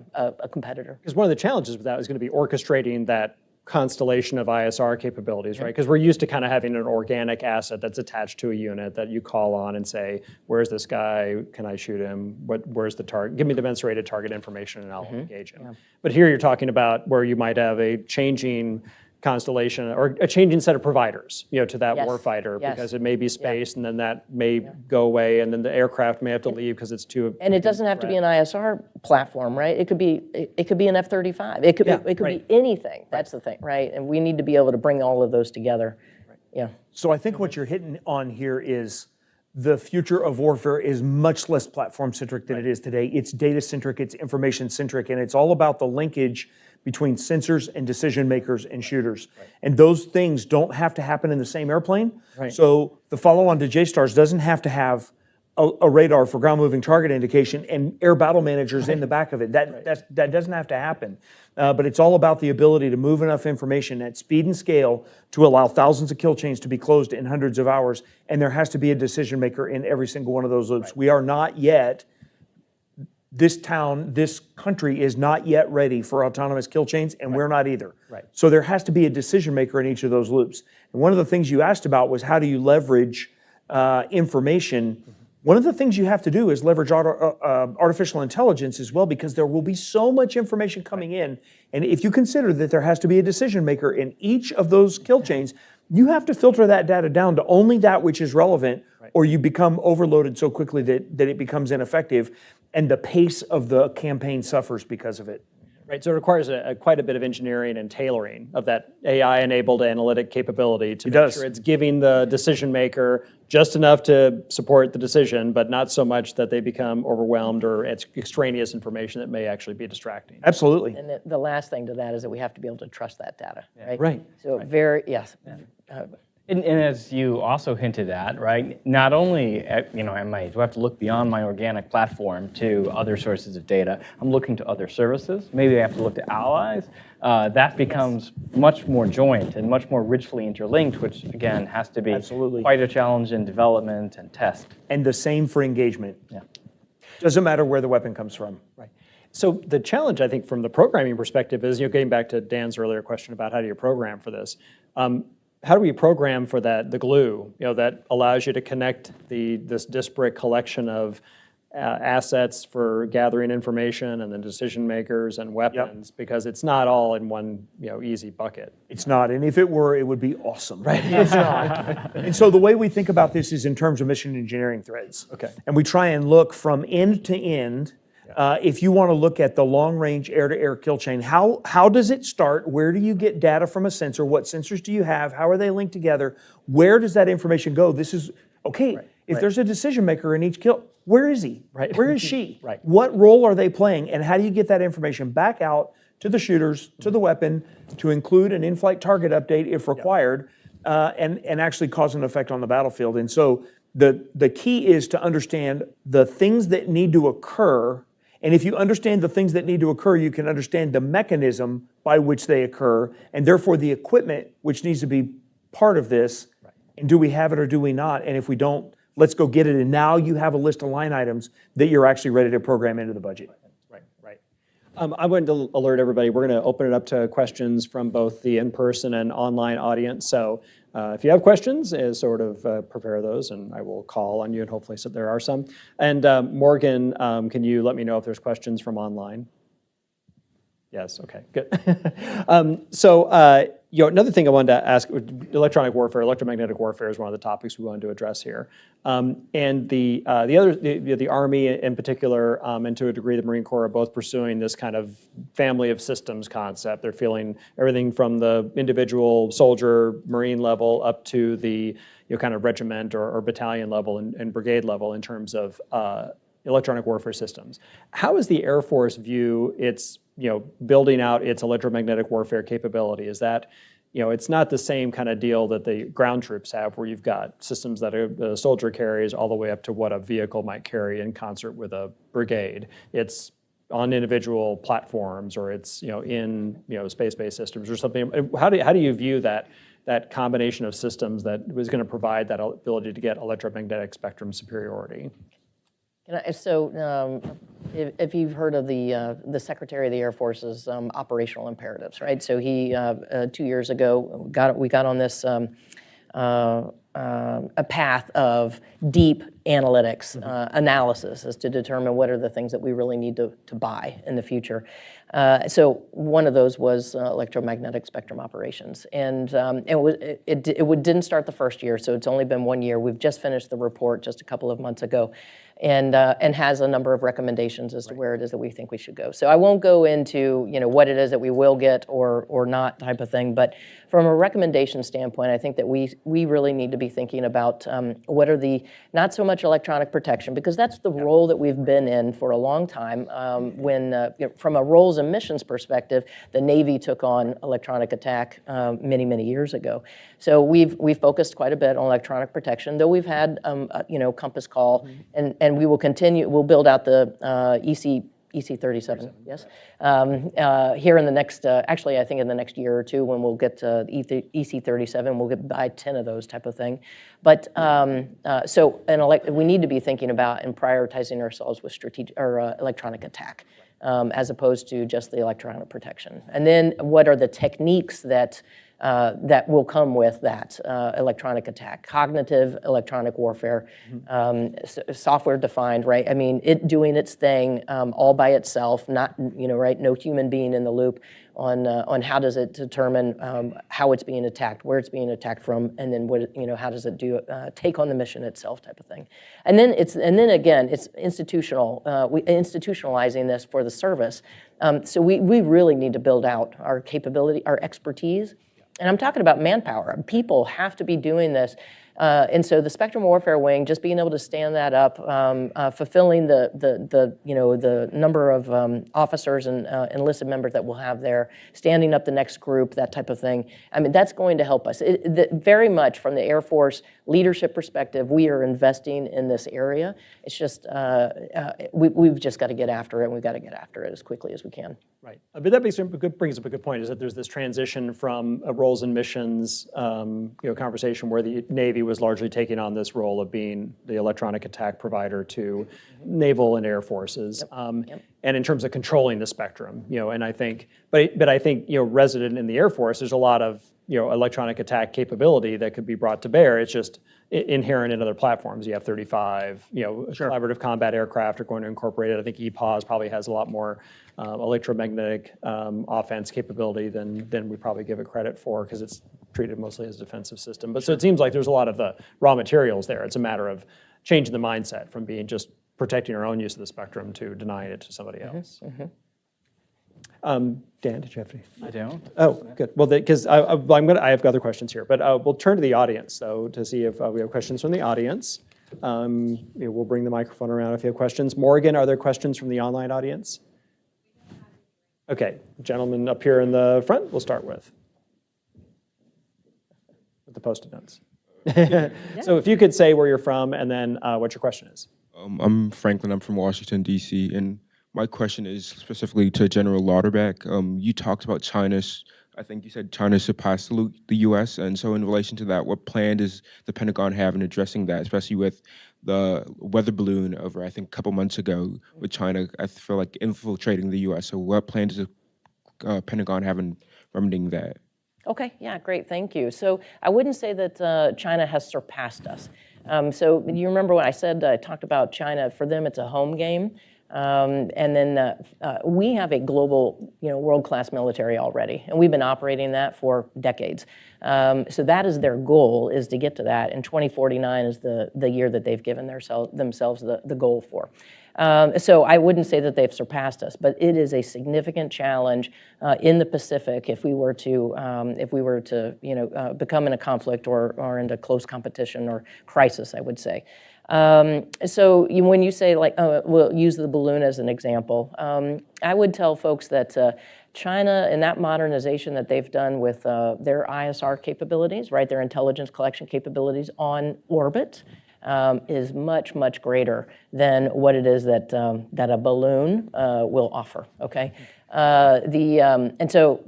competitor. Because one of the challenges with that is going to be orchestrating that constellation of ISR capabilities, right? Because we're used to kind of having an organic asset that's attached to a unit that you call on and say, where's this guy? Can I shoot him? Where's the target? Give me the mensurated target information and I'll engage him. Yeah. But here you're talking about where you might have a changing constellation or a changing set of providers, to that warfighter, because it may be space and then that may go away and then the aircraft may have to leave because it's too. And it doesn't have to be an ISR platform, right? It could be an F-35. It could be anything. That's the thing, right? And we need to be able to bring all of those together. Right. Yeah. So I think what you're hitting on here is the future of warfare is much less platform-centric than it is today. It's data-centric, it's information-centric, and it's all about the linkage between sensors and decision makers and shooters. Right. And those things don't have to happen in the same airplane. Right. So the follow-on to JSTARS doesn't have to have a radar for ground-moving target indication and air battle managers in the back of it. That doesn't have to happen. But it's all about the ability to move enough information at speed and scale to allow thousands of kill chains to be closed in hundreds of hours. And there has to be a decision maker in every single one of those loops. Right. We are not yet, this country is not yet ready for autonomous kill chains, and we're not either. Right. So there has to be a decision maker in each of those loops. And one of the things you asked about was how do you leverage information. One of the things you have to do is leverage artificial intelligence as well, because there will be so much information coming in. And if you consider that there has to be a decision maker in each of those kill chains, you have to filter that data down to only that which is relevant, or you become overloaded so quickly that it becomes ineffective, and the pace of the campaign suffers because of it. Right, so it requires quite a bit of engineering and tailoring of that AI-enabled analytic capability to make sure it's giving the decision maker just enough to support the decision, but not so much that they become overwhelmed or it's extraneous information that may actually be distracting. Absolutely. And the last thing to that is that we have to be able to trust that data, right? Right. So And as you also hinted at, right, not only, do I have to look beyond my organic platform to other sources of data, I'm looking to other services. Maybe I have to look to allies. That becomes much more joint and much more richly interlinked, which, again, has to be quite a challenge in development and test. And the same for engagement. Yeah. Doesn't matter where the weapon comes from. Right. So the challenge, I think, from the programming perspective is, getting back to Dan's earlier question about how do you program for this. How do we program for that, the glue, that allows you to connect this disparate collection of assets for gathering information and then decision makers and weapons, because it's not all in one, easy bucket. It's not, and if it were, it would be awesome. Right. It's not. And so the way we think about this is in terms of mission engineering threads. Okay. And we try and look from end to end. If you want to look at the long-range air-to-air kill chain, how does it start? Where do you get data from a sensor? What sensors do you have? How are they linked together? Where does that information go? This is, okay, if there's a decision maker in each kill, where is he? Right. Where is she? Right. What role are they playing? And how do you get that information back out to the shooters, to the weapon, to include an in-flight target update if required, and actually cause an effect on the battlefield? And so the key is to understand the things that need to occur. And if you understand the things that need to occur, you can understand the mechanism by which they occur, and therefore the equipment which needs to be part of this. Right. And do we have it or do we not? And if we don't, let's go get it. And now you have a list of line items that you're actually ready to program into the budget. Right. I wanted to alert everybody, we're going to open it up to questions from both the in-person and online audience. So if you have questions, prepare those, and I will call on you, and hopefully so there are some. And Morgan, can you let me know if there's questions from online? Yes, okay, good. Another thing I wanted to ask, electronic warfare, electromagnetic warfare is one of the topics we wanted to address here. And the Army in particular, and to a degree the Marine Corps, are both pursuing this kind of family of systems concept. They're feeling everything from the individual soldier, Marine level up to the kind of regiment or battalion level and brigade level in terms of electronic warfare systems. How does the Air Force view its building out its electromagnetic warfare capability? Is that, it's not the same kind of deal that the ground troops have, where you've got systems that a soldier carries all the way up to what a vehicle might carry in concert with a brigade. It's on individual platforms, or it's in space-based systems or something. How do you view that combination of systems that was going to provide that ability to get electromagnetic spectrum superiority? If you've heard of the Secretary of the Air Force's operational imperatives, right? So he 2 years ago we got on this a path of deep analytics analysis as to determine what are the things that we really need to buy in the future. So one of those was electromagnetic spectrum operations, and it didn't start the first year, so it's only been 1 year. We've just finished the report just a couple of months ago, and has a number of recommendations as to where it is that we think we should go. So I won't go into what it is that we will get or not type of thing, but from a recommendation standpoint, I think that we really need to be thinking about what are the, not so much electronic protection, because that's the role that we've been in for a long time. When from a roles and missions perspective, the Navy took on electronic attack many years ago. So we've focused quite a bit on electronic protection, though we've had Compass Call, and we will continue. We'll build out the EC-37, yes. Here in the next, actually, I think in the next year or two, when we'll get to EC-37, we'll buy 10 of those type of thing. But we need to be thinking about and prioritizing ourselves with strategic or electronic attack, as opposed to just the electronic protection. And then what are the techniques that will come with that electronic attack? Cognitive electronic warfare, software defined, right? I mean, it doing its thing all by itself, not, right? No human being in the loop on how does it determine how it's being attacked, where it's being attacked from, and then what, how does it do take on the mission itself, type of thing. And then again, it's institutional. Institutionalizing this for the service. So we really need to build out our capability, our expertise. And I'm talking about manpower. People have to be doing this. And so the Spectrum Warfare Wing, just being able to stand that up, fulfilling the number of officers and enlisted members that we'll have there, standing up the next group, that type of thing. I mean, that's going to help us. Very much from the Air Force leadership perspective, we are investing in this area. It's just, we've just got to get after it, and we've got to get after it as quickly as we can. Right, but that brings up a good point, is that there's this transition from a roles and missions conversation where the Navy was largely taking on this role of being the electronic attack provider to naval and air forces, and in terms of controlling the spectrum, and I think, but I think, resident in the Air Force, there's a lot of electronic attack capability that could be brought to bear. It's just inherent in other platforms. You have 35, collaborative combat aircraft are going to incorporate it. I think EPAWS probably has a lot more electromagnetic offense capability than we probably give it credit for, because it's treated mostly as a defensive system. But so it seems like there's a lot of the raw materials there. It's a matter of changing the mindset from being just protecting our own use of the spectrum to denying it to somebody else. Dan, did you have any? I don't. Oh, good. Well, because I have other questions here, but we'll turn to the audience, though, to see if we have questions from the audience. We'll bring the microphone around if you have questions. Morgan, are there questions from the online audience? Okay, gentleman up here in the front, we'll start with the Post-it notes. So if you could say where you're from and then what your question is. I'm Franklin. I'm from Washington, D.C., and my question is specifically to General Lauterbach. You talked about China's, I think you said China surpassed the U.S., and so in relation to that, what plan does the Pentagon have in addressing that, especially with the weather balloon over, I think, a couple months ago with China, I feel like, infiltrating the U.S., so what plan does the Pentagon have in remedying that? Okay, yeah, great, thank you. So I wouldn't say that China has surpassed us. So you remember when I talked about China, for them it's a home game. And then we have a global, world-class military already, and we've been operating that for decades. So that is their goal, is to get to that, and 2049 is the year that they've given themselves the goal for. So I wouldn't say that they've surpassed us, but it is a significant challenge in the Pacific if we were to become in a conflict or into close competition or crisis, I would say. So when you say, like, we'll use the balloon as an example, I would tell folks that China and that modernization that they've done with their ISR capabilities, right, their intelligence collection capabilities on orbit, is much, much greater than what it is that a balloon will offer, okay? And so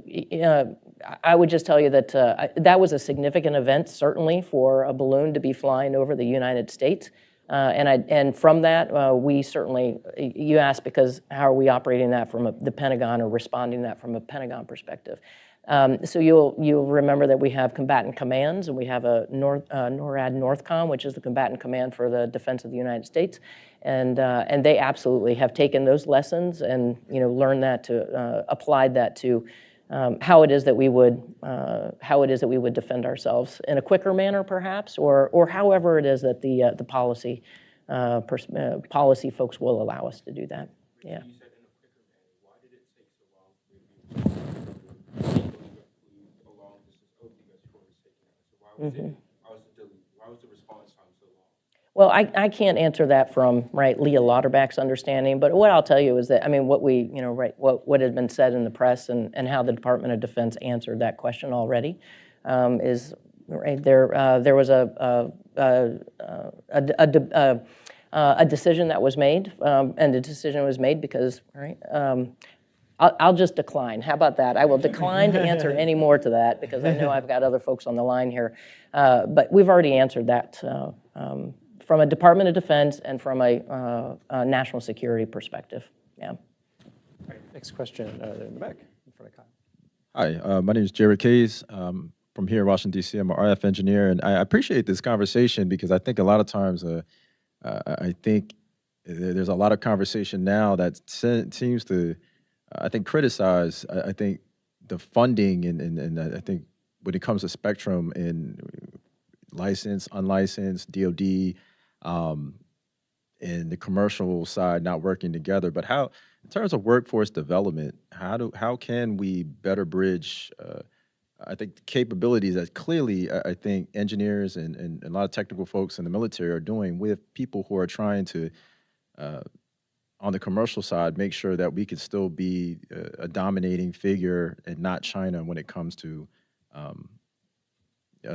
I would just tell you that that was a significant event, certainly, for a balloon to be flying over the United States. And from that, we certainly, you asked because how are we operating that from the Pentagon or responding that from a Pentagon perspective. So you'll remember that we have combatant commands, and we have a NORAD NORTHCOM, which is the combatant command for the defense of the United States. And they absolutely have taken those lessons and learned that to applied that to how it is that we would defend ourselves in a quicker manner, perhaps, or however it is that the policy folks will allow us to do that. Yeah. You said in a quicker manner. Why did it take so long for you along this OPS for taking that? So why was the response time so long? Well, I can't answer that from Leah Lauterbach's understanding, but what I'll tell you is that, I mean, what had been said in the press and how the Department of Defense answered that question already is there was a decision that was made, and the decision was made because I'll just decline. How about that? I will decline to answer any more to that because I know I've got other folks on the line here, but we've already answered that. From a Department of Defense and from a national security perspective, yeah. All right, next question there in the back, in front of Kyle. Hi, my name is Jerry Case. From here in Washington, D.C. I'm an RF engineer, and I appreciate this conversation because I think a lot of times, I think there's a lot of conversation now that seems to, I think, criticize, I think, the funding and I think when it comes to spectrum and licensed, unlicensed, DoD, and the commercial side not working together. But how, in terms of workforce development, how can we better bridge I think the capabilities that clearly I think engineers and a lot of technical folks in the military are doing with people who are trying to, on the commercial side, make sure that we could still be a dominating figure and not China when it comes to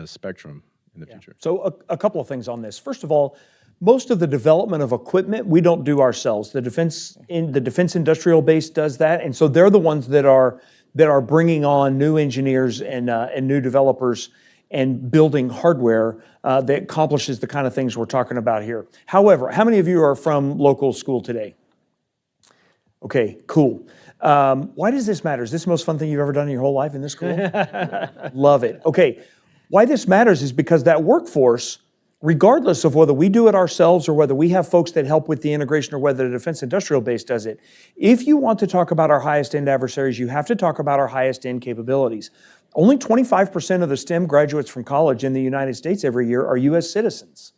spectrum in the future. So a couple of things on this. First of all, most of the development of equipment we don't do ourselves. The defense industrial base does that, and so they're the ones that are bringing on new engineers and new developers and building hardware that accomplishes the kind of things we're talking about here. However, how many of you are from local school today? Okay, cool. Why does this matter? Is this the most fun thing you've ever done in your whole life in this school? Love it. Okay, why this matters is because that workforce, regardless of whether we do it ourselves or whether we have folks that help with the integration or whether the defense industrial base does it, if you want to talk about our highest end adversaries, you have to talk about our highest end capabilities. Only 25% of the STEM graduates from college in the United States every year are US citizens.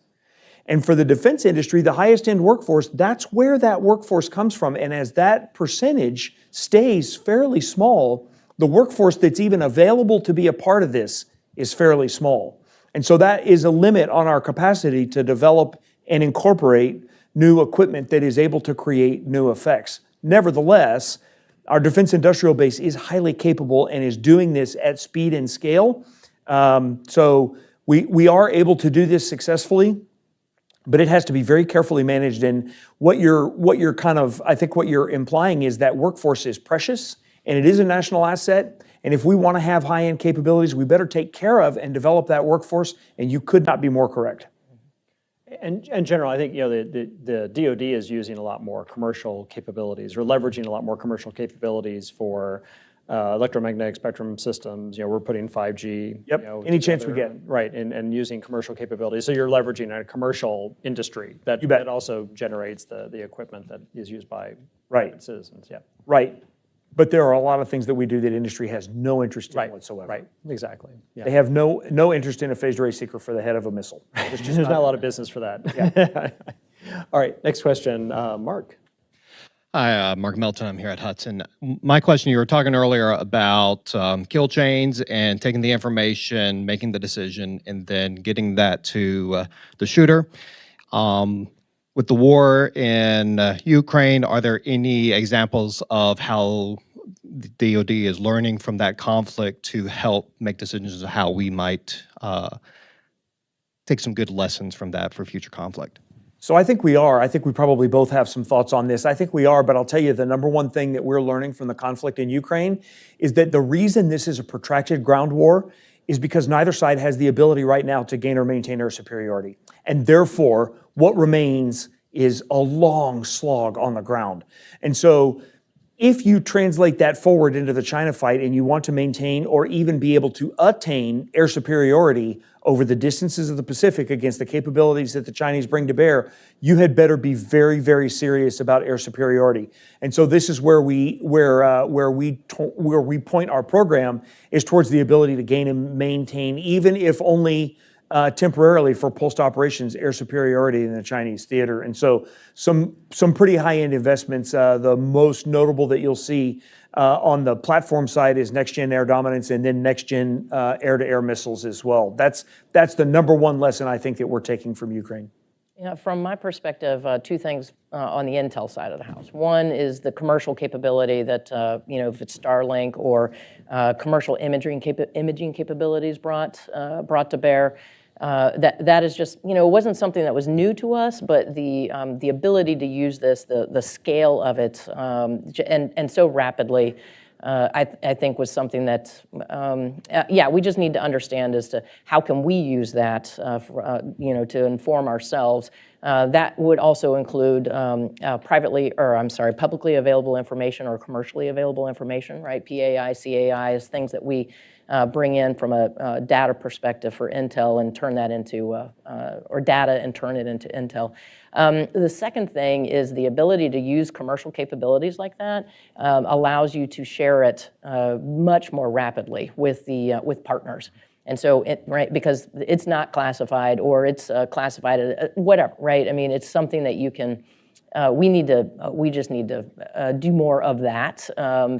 And for the defense industry, the highest end workforce, that's where that workforce comes from. And as that percentage stays fairly small, the workforce that's even available to be a part of this is fairly small. And so that is a limit on our capacity to develop and incorporate new equipment that is able to create new effects. Nevertheless, our defense industrial base is highly capable and is doing this at speed and scale. So we are able to do this successfully, but it has to be very carefully managed. And what you're kind of, I think what you're implying is that workforce is precious and it is a national asset. And if we want to have high-end capabilities, we better take care of and develop that workforce, and you could not be more correct. And in general, I think the DoD is using a lot more commercial capabilities, or leveraging a lot more commercial capabilities for electromagnetic spectrum systems. We're putting 5G. Yep. Any chance we get. Right, and using commercial capabilities. So you're leveraging a commercial industry that also generates the equipment that is used by citizens. Yeah. Right. But there are a lot of things that we do that industry has no interest in whatsoever. Right, exactly. Yeah. They have no interest in a phased array seeker for the head of a missile. There's not a lot of business for that. Yeah. All right, next question, Mark. Hi, Mark Melton. I'm here at Hudson. My question, you were talking earlier about kill chains and taking the information, making the decision, and then getting that to the shooter. With the war in Ukraine, are there any examples of how the DoD is learning from that conflict to help make decisions of how we might take some good lessons from that for future conflict? So I think we are. I think we probably both have some thoughts on this. I think we are, but I'll tell you the number one thing that we're learning from the conflict in Ukraine is that the reason this is a protracted ground war is because neither side has the ability right now to gain or maintain air superiority. And therefore, what remains is a long slog on the ground. And so if you translate that forward into the China fight and you want to maintain or even be able to attain air superiority over the distances of the Pacific against the capabilities that the Chinese bring to bear, you had better be very, very serious about air superiority. And so this is where we point our program is towards the ability to gain and maintain, even if only temporarily for post operations, air superiority in the Chinese theater. And so some pretty high-end investments. The most notable that you'll see on the platform side is next-gen air dominance and then next-gen air-to-air missiles as well. That's the number one lesson I think that we're taking from Ukraine. Yeah, from my perspective, two things on the intel side of the house. One is the commercial capability that, if it's Starlink or commercial imaging capabilities brought to bear. That is just, it wasn't something that was new to us, but the ability to use this, the scale of it, and so rapidly, I think was something that, we just need to understand as to how can we use that, to inform ourselves. That would also include publicly available information or commercially available information, right? PAI, CAI is things that we bring in from a data perspective for intel and turn that into, or data and turn it into intel. The second thing is the ability to use commercial capabilities like that allows you to share it much more rapidly with partners. And so, because it's not classified or it's classified, whatever, right? I mean, it's something that you can we just need to do more of that,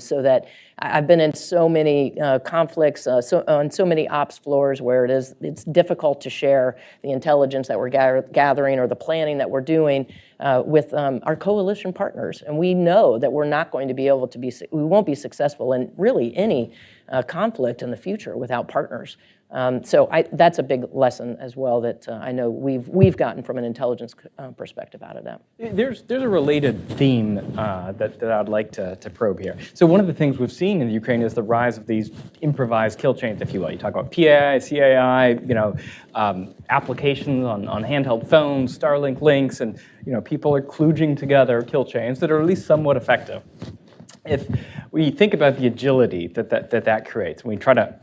so that I've been in so many conflicts on so many ops floors where it's difficult to share the intelligence that we're gathering or the planning that we're doing with our coalition partners, and we know that we're not going to be able to we won't be successful in really any conflict in the future without partners. So that's a big lesson as well that I know we've gotten from an intelligence perspective out of that. There's a related theme that I'd like to probe here. So one of the things we've seen in Ukraine is the rise of these improvised kill chains, if you will. You talk about PAI, CAI, applications on handheld phones, Starlink links, and people are kludging together kill chains that are at least somewhat effective. If we think about the agility that creates, and we try to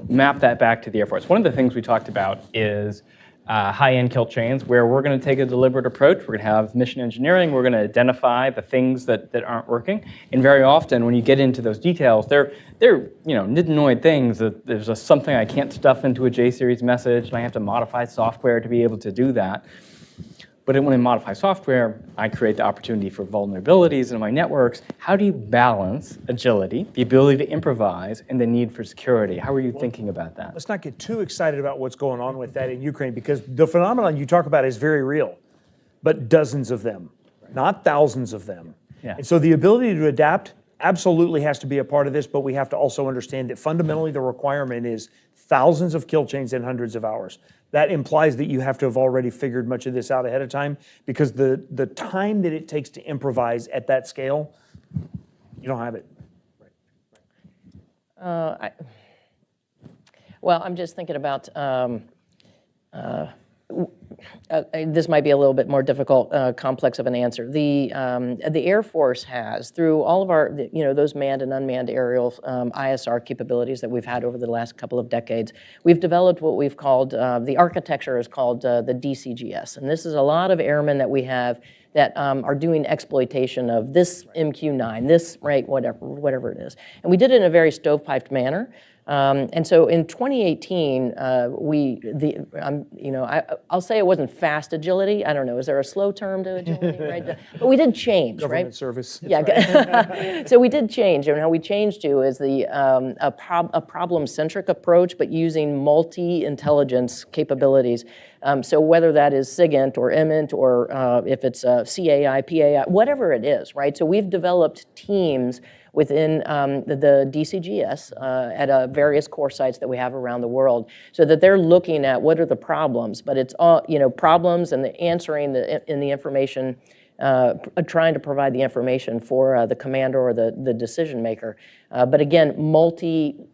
map that back to the Air Force, one of the things we talked about is high-end kill chains, where we're going to take a deliberate approach. We're going to have mission engineering. We're going to identify the things that aren't working. And very often, when you get into those details, they're nitinoid things. That there's just something I can't stuff into a J-series message, and I have to modify software to be able to do that. But when I modify software, I create the opportunity for vulnerabilities in my networks. How do you balance agility, the ability to improvise, and the need for security? How are you thinking about that? Let's not get too excited about what's going on with that in Ukraine, because the phenomenon you talk about is very real, but dozens of them, not thousands of them. Yeah. And so the ability to adapt absolutely has to be a part of this, but we have to also understand that fundamentally the requirement is thousands of kill chains in hundreds of hours. That implies that you have to have already figured much of this out ahead of time, because the time that it takes to improvise at that scale, you don't have it. Well, I'm just thinking about, this might be a little bit more difficult, complex of an answer. The Air Force has, through all of our, those manned and unmanned aerial ISR capabilities that we've had over the last couple of decades, we've developed what we've called, the architecture is called the DCGS. And this is a lot of airmen that we have that are doing exploitation of this MQ-9, this, right, whatever it is. And we did it in a very stovepiped manner. And so in 2018, I'll say it wasn't fast agility. I don't know. Is there a slow term to agility? Right? But we did change, Government right? service. Yeah. Right. So we did change, and how we changed to is a problem-centric approach, but using multi-intelligence capabilities. So whether that is SIGINT or EMINT or if it's CAI, PAI, whatever it is, right? So we've developed teams within the DCGS at various core sites that we have around the world, so that they're looking at what are the problems, but it's all, problems and the answering in the information, trying to provide the information for the commander or the decision maker. But again, multi-int,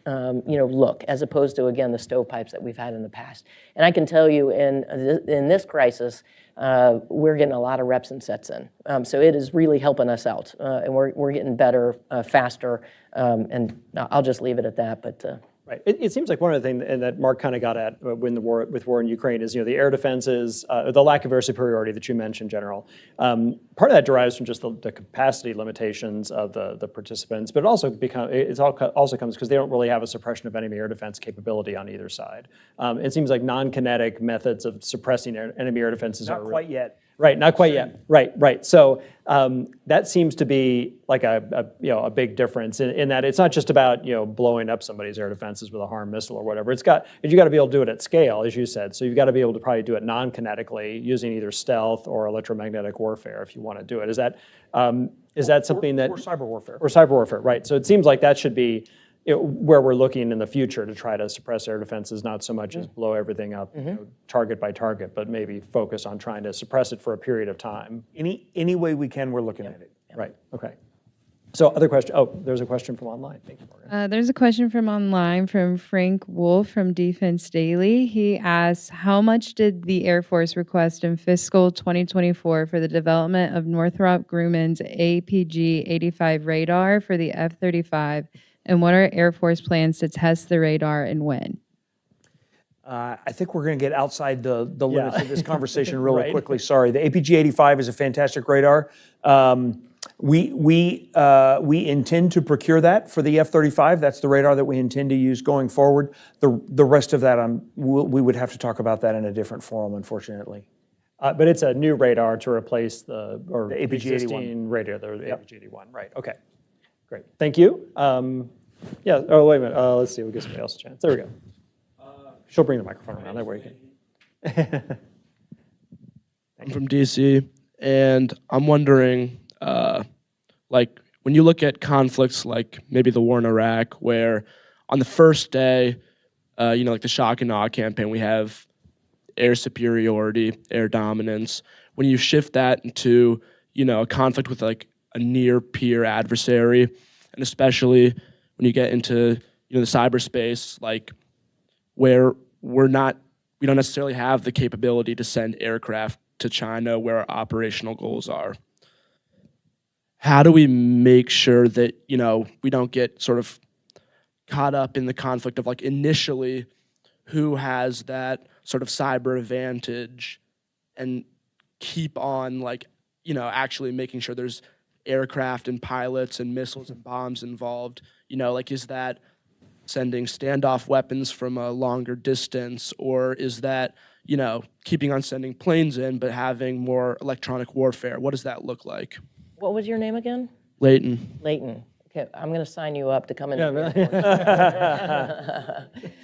look, as opposed to, again, the stovepipes that we've had in the past. And I can tell you in this crisis, we're getting a lot of reps and sets in. So it is really helping us out. And we're getting better, faster, and I'll just leave it at that. But Right. It seems like one of the things that Mark kind of got at with war in Ukraine is, the air defenses, the lack of air superiority that you mentioned, General. Part of that derives from just the capacity limitations of the participants, but it also comes because they don't really have a suppression of enemy air defense capability on either side. It seems like non-kinetic methods of suppressing enemy air defenses Not quite yet. Right, not quite yet. Right. So that seems to be like a big difference in that it's not just about blowing up somebody's air defenses with a HARM missile or whatever. You got to be able to do it at scale, as you said. So you've got to be able to probably do it non-kinetically using either stealth or electromagnetic warfare if you want to do it. Is that something that or cyber warfare? Or cyber warfare, right? So it seems like that should be where we're looking in the future to try to suppress air defenses, not so much as blow everything up target by target, but maybe focus on trying to suppress it for a period of time. Any way we can, we're looking at it. Right, okay. So other question, there's a question from online. Thank you, Morgan. There's a question from online from Frank Wolf from Defense Daily. He asks, how much did the Air Force request in fiscal 2024 for the development of Northrop Grumman's APG-85 radar for the F-35? And what are Air Force plans to test the radar and when? I think we're going to get outside the limits of this conversation really Right. quickly. Sorry. The APG-85 is a fantastic radar. We intend to procure that for the F-35. That's the radar that we intend to use going forward. The rest of that, we would have to talk about that in a different forum, unfortunately. But it's a new radar to replace the APG-81. existing radar, the APG-81. Right. Okay. Great. Thank you. Yeah. Oh, wait a minute. Let's see. We'll give somebody else a chance. There we go. She'll bring the microphone around. That way you can. I'm from DC, and I'm wondering, like, when you look at conflicts like maybe the war in Iraq, where on the first day, like the shock and awe campaign, we have air superiority, air dominance. When you shift that into, a conflict with like a near peer adversary, and especially when you get into, the cyberspace, like where we don't necessarily have the capability to send aircraft to China where our operational goals are. How do we make sure that, we don't get sort of caught up in the conflict of like initially who has that sort of cyber advantage and keep on like, actually making sure there's aircraft and pilots and missiles and bombs involved? Like is that sending standoff weapons from a longer distance, or is that, keeping on sending planes in but having more electronic warfare? What does that look like? What was your name again? Leighton. Leighton. Okay, I'm going to sign you up to come in.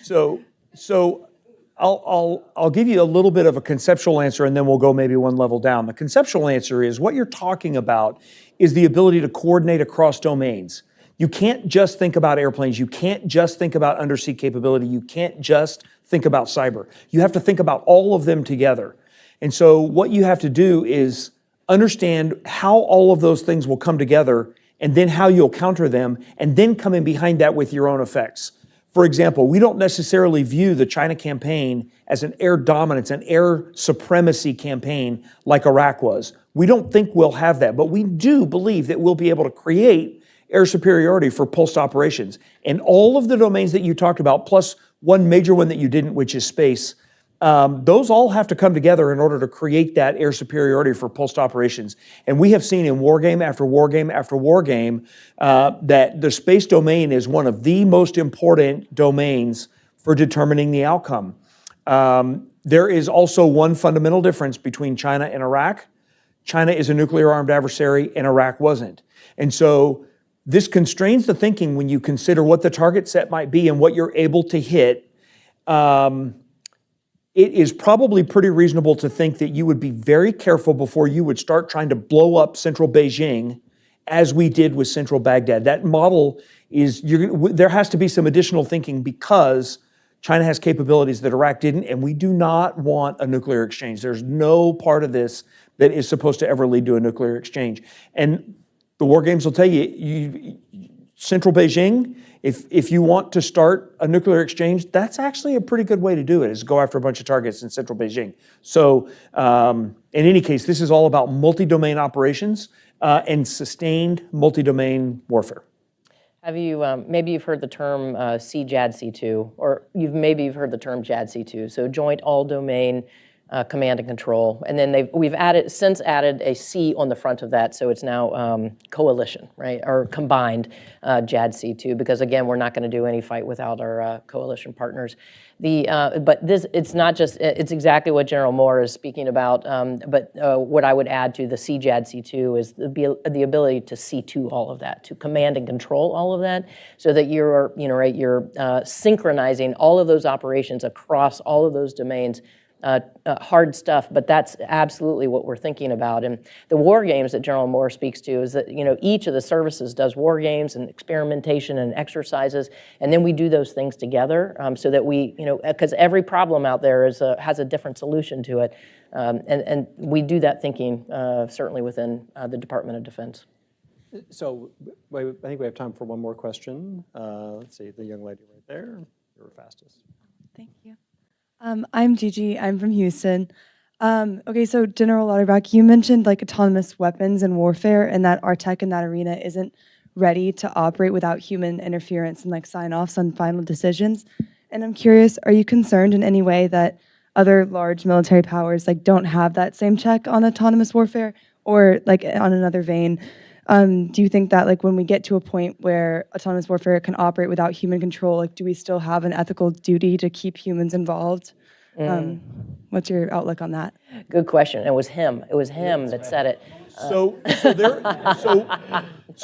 So I'll give you a little bit of a conceptual answer, and then we'll go maybe one level down. The conceptual answer is what you're talking about is the ability to coordinate across domains. You can't just think about airplanes. You can't just think about undersea capability. You can't just think about cyber. You have to think about all of them together. And so what you have to do is understand how all of those things will come together, and then how you'll counter them, and then come in behind that with your own effects. For example, we don't necessarily view the China campaign as an air dominance, an air supremacy campaign like Iraq was. We don't think we'll have that, but we do believe that we'll be able to create air superiority for pulsed operations. And all of the domains that you talked about, plus one major one that you didn't, which is space, those all have to come together in order to create that air superiority for pulsed operations. And we have seen in war game after war game after war game that the space domain is one of the most important domains for determining the outcome. There is also one fundamental difference between China and Iraq. China is a nuclear armed adversary and Iraq wasn't. And so this constrains the thinking when you consider what the target set might be and what you're able to hit. It is probably pretty reasonable to think that you would be very careful before you would start trying to blow up central Beijing as we did with central Baghdad. That model is, there has to be some additional thinking because China has capabilities that Iraq didn't, and we do not want a nuclear exchange. There's no part of this that is supposed to ever lead to a nuclear exchange. And the war games will tell you, central Beijing, if you want to start a nuclear exchange, that's actually a pretty good way to do it, is go after a bunch of targets in central Beijing. So in any case, this is all about multi-domain operations and sustained multi-domain warfare. Have you, maybe you've heard the term CJADC2, or you've heard the term JADC2, so Joint All-Domain Command and Control. And then we've since added a C on the front of that, so it's now coalition, right, or combined JADC2, because again, we're not going to do any fight without our coalition partners. But it's not just, it's exactly what General Moore is speaking about, but what I would add to the CJADC2 is the ability to C2 all of that, to command and control all of that, so that you're, you're synchronizing all of those operations across all of those domains. Hard stuff, but that's absolutely what we're thinking about. And the war games that General Moore speaks to is that, each of the services does war games and experimentation and exercises, and then we do those things together so that we, because every problem out there has a different solution to it. And we do that thinking certainly within the Department of Defense. So I think we have time for one more question. Let's see, the young lady right there. You were fastest. Thank you. I'm Gigi. I'm from Houston. Okay, so General Lauterbach, you mentioned like autonomous weapons and warfare, and that our tech in that arena isn't ready to operate without human interference and like sign-offs on final decisions. And I'm curious, are you concerned in any way that other large military powers like don't have that same check on autonomous warfare? Or like on another vein, do you think that like when we get to a point where autonomous warfare can operate without human control, like do we still have an ethical duty to keep humans involved? What's your outlook on that? Good question. It was him. It was him that said it. So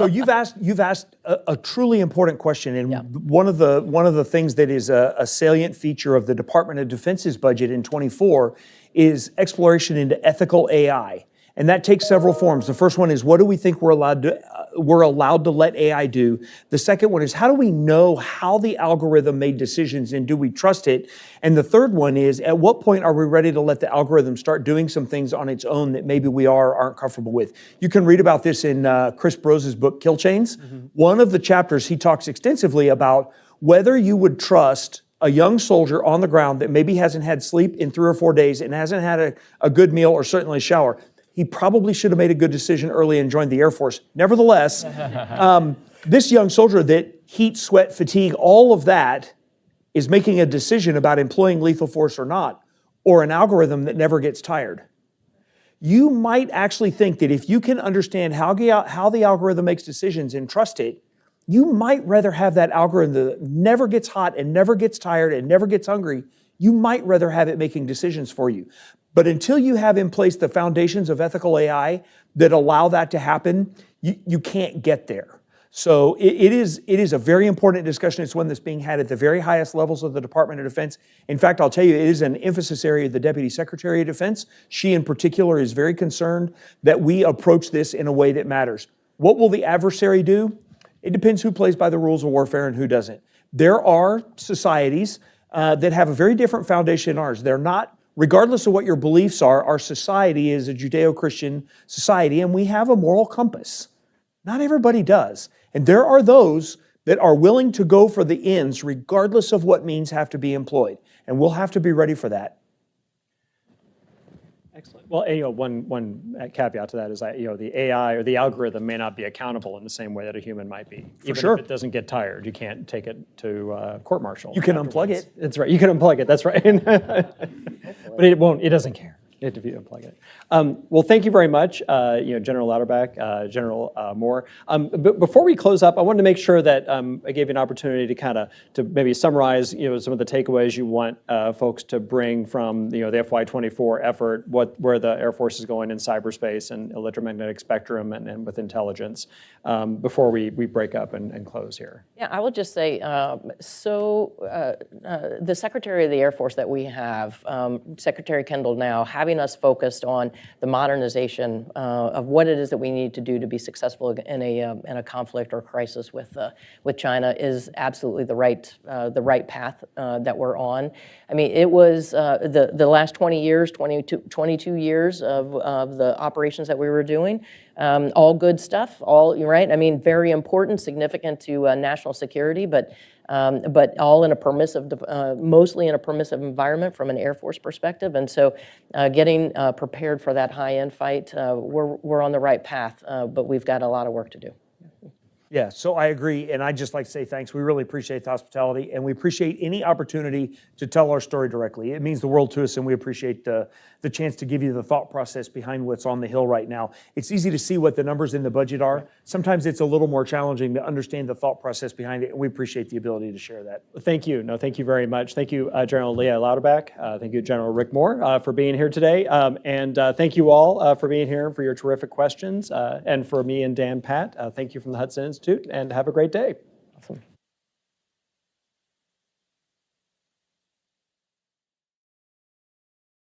you've asked a truly important question, and one of the things that is a salient feature of the Department of Defense's budget in '24 is exploration into ethical AI, and that takes several forms. The first one is, what do we think we're allowed to let AI do? The second one is, how do we know how the algorithm made decisions, and do we trust it? And the third one is, at what point are we ready to let the algorithm start doing some things on its own that maybe we aren't comfortable with? You can read about this in Chris Brose's book, Kill Chains. One of the chapters, he talks extensively about whether you would trust a young soldier on the ground that maybe hasn't had sleep in 3 or 4 days and hasn't had a good meal or certainly a shower. He probably should have made a good decision early and joined the Air Force. Nevertheless, this young soldier that heat, sweat, fatigue, all of that is making a decision about employing lethal force or not, or an algorithm that never gets tired. You might actually think that if you can understand how the algorithm makes decisions and trust it, you might rather have that algorithm that never gets hot and never gets tired and never gets hungry. You might rather have it making decisions for you. But until you have in place the foundations of ethical AI that allow that to happen, you can't get there. So it is a very important discussion. It's one that's being had at the very highest levels of the Department of Defense. In fact, I'll tell you, it is an emphasis area of the Deputy Secretary of Defense. She in particular is very concerned that we approach this in a way that matters. What will the adversary do? It depends who plays by the rules of warfare and who doesn't. There are societies that have a very different foundation than ours. They're not, regardless of what your beliefs are, our society is a Judeo-Christian society, and we have a moral compass. Not everybody does. And there are those that are willing to go for the ends, regardless of what means have to be employed. And we'll have to be ready for that. Excellent. Well, one caveat to that is that the AI or the algorithm may not be accountable in the same way that a human might be. Even sure. if it doesn't get tired, you can't take it to court-martial. You can unplug it. That's right. You can unplug it. That's right. But it won't. It doesn't care. If you unplug it. Well, thank you very much, General Lauterbach, General Moore. But before we close up, I wanted to make sure that I gave you an opportunity to maybe summarize, some of the takeaways you want folks to bring from the FY24 effort, where the Air Force is going in cyberspace and electromagnetic spectrum and with intelligence, before we break up and close here. Yeah, I will just say, the Secretary of the Air Force that we have, Secretary Kendall now, having us focused on the modernization of what it is that we need to do to be successful in a conflict or crisis with China is absolutely the right path that we're on. I mean, it was the last 22 years of the operations that we were doing. All good stuff, right? I mean, very important, significant to national security, but all in a permissive, mostly in a permissive environment from an Air Force perspective. And so getting prepared for that high-end fight, we're on the right path, but we've got a lot of work to do. Yeah, so I agree, and I'd just like to say thanks. We really appreciate the hospitality, and we appreciate any opportunity to tell our story directly. It means the world to us, and we appreciate the chance to give you the thought process behind what's on the Hill right now. It's easy to see what the numbers in the budget are. Sometimes it's a little more challenging to understand the thought process behind it, and we appreciate the ability to share that. Thank you. No, thank you very much. Thank you, General Leah Lauterbach. Thank you, General Rick Moore, for being here today. And thank you all for being here, for your terrific questions. And for me and Dan Pat, thank you from the Hudson Institute, and have a great day.